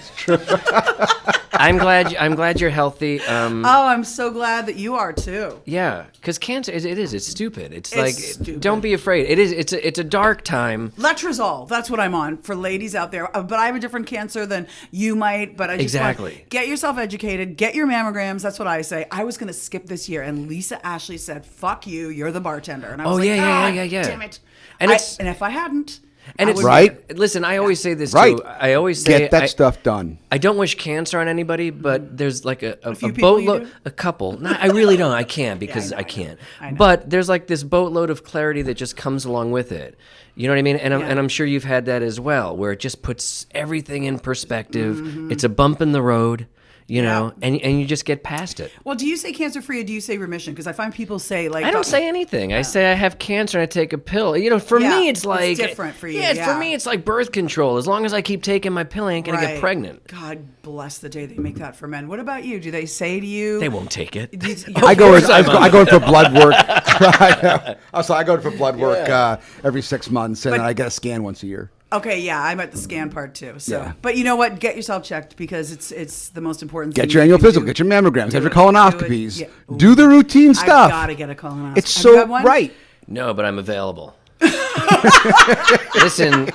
I'm glad you're healthy. Oh, I'm so glad that you are too. Yeah, because cancer it's stupid. It's It's like stupid. don't be afraid. It's a dark time. Letrozole, that's what I'm on for ladies out there. But I have a different cancer than you might. But I just Exactly. want, get yourself educated, get your mammograms. That's what I say. I was going to skip this year, and Lisa Ashley said, "Fuck you, you're the bartender." And I was Oh, like, yeah. Damn it! And it's- and if I hadn't, And I it's would- Right. Listen, I always say this Right. too. I always say Get that stuff done. I don't wish cancer on anybody, but there's like a few people you boatload, do? a couple. No, I really don't. I can't because know, I can't. I know. But there's like this boatload of clarity that just comes along with it. You know what I mean? And I'm sure you've had that as well, where it just puts everything in perspective. Mm-hmm. It's a bump in the road, and you just get past it. Well, do you say cancer free or do you say remission? Because I find people say like I don't say anything. I say I have cancer and I take a pill. For Yeah, me, it's it's like different for you, Yeah, yeah. for me, it's like birth control. As long as I keep taking my pill, I ain't gonna get Right. pregnant. God bless the day they make that for men. What about you? Do they say to you? They won't take it. I go in for blood work. I go in for blood work every 6 months, and But- I get a scan once a year. Okay, yeah, I'm at the scan part too. So, Yeah. but you know what? Get yourself checked because it's the most important thing. Get your you annual can physical, do. get your mammograms, Do have your it, colonoscopies, do it. Yeah. do the routine I've stuff. got to get a colonoscopy. It's Have you so had one? right. No, but I'm available. Listen,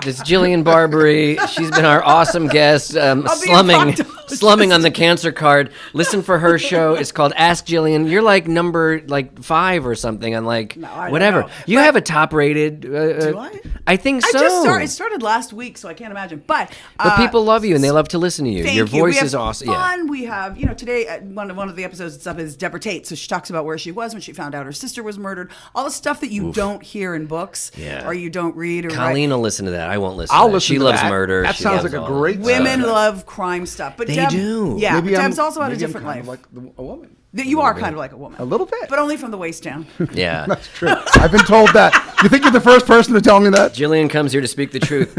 this Jillian Barbare, she's been our awesome guest, slumming on the cancer card. Listen for her show. It's called Ask Jillian. You're like number 5 or something on I don't whatever. know. You But- have a top rated. Do I? I think so. It started last week, so I can't imagine. But people love you and they love to listen to you. Thank Your you. voice We have is awesome. Yeah. Fun. We have, today one of the episodes that's up is Deborah Tate. So she talks about where she was when she found out her sister was murdered. All the stuff that you don't hear in books, Yeah. or you don't read, or Colleen will listen to that. I won't listen. I'll to that. listen She to loves that. murder. That She sounds loves like a all great that. Women love crime stuff, but They Deb, do. Yeah, Maybe but I'm- Deb's also had a maybe I'm different kind life. of like a woman. That you are kind of like a woman, A little bit. but only from the waist down. Yeah. That's true. I've been told that. You think you're the first person to tell me that? Jillian comes here to speak the truth.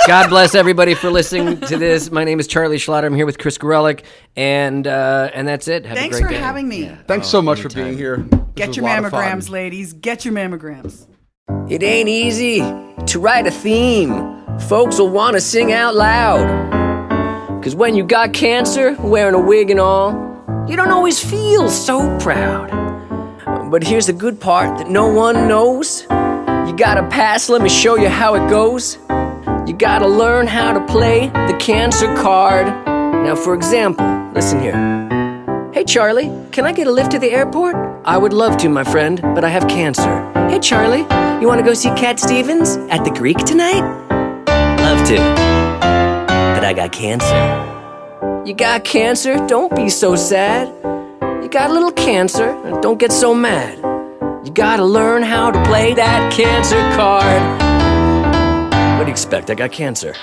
God bless everybody for listening to this. My name is Charlie Schlatter. I'm here with Chris Gorelick, and that's it. Have Thanks a great for day. having me. Thanks so much anytime. for being here. Get This your was a lot of fun. mammograms, ladies. Get your mammograms. It ain't easy to write a theme. Folks will want to sing out loud. 'Cause when you got cancer, wearing a wig and all, you don't always feel so proud. But here's the good part that no one knows. You gotta pass, let me show you how it goes. You gotta learn how to play the cancer card. Now, for example, listen here. Hey, Charlie, can I get a lift to the airport? I would love to, my friend, but I have cancer. Hey, Charlie, you want to go see Cat Stevens at the Greek tonight? Love to, but I got cancer. You got cancer? Don't be so sad. You got a little cancer, don't get so mad. You gotta learn how to play that cancer card. What do you expect? I got cancer.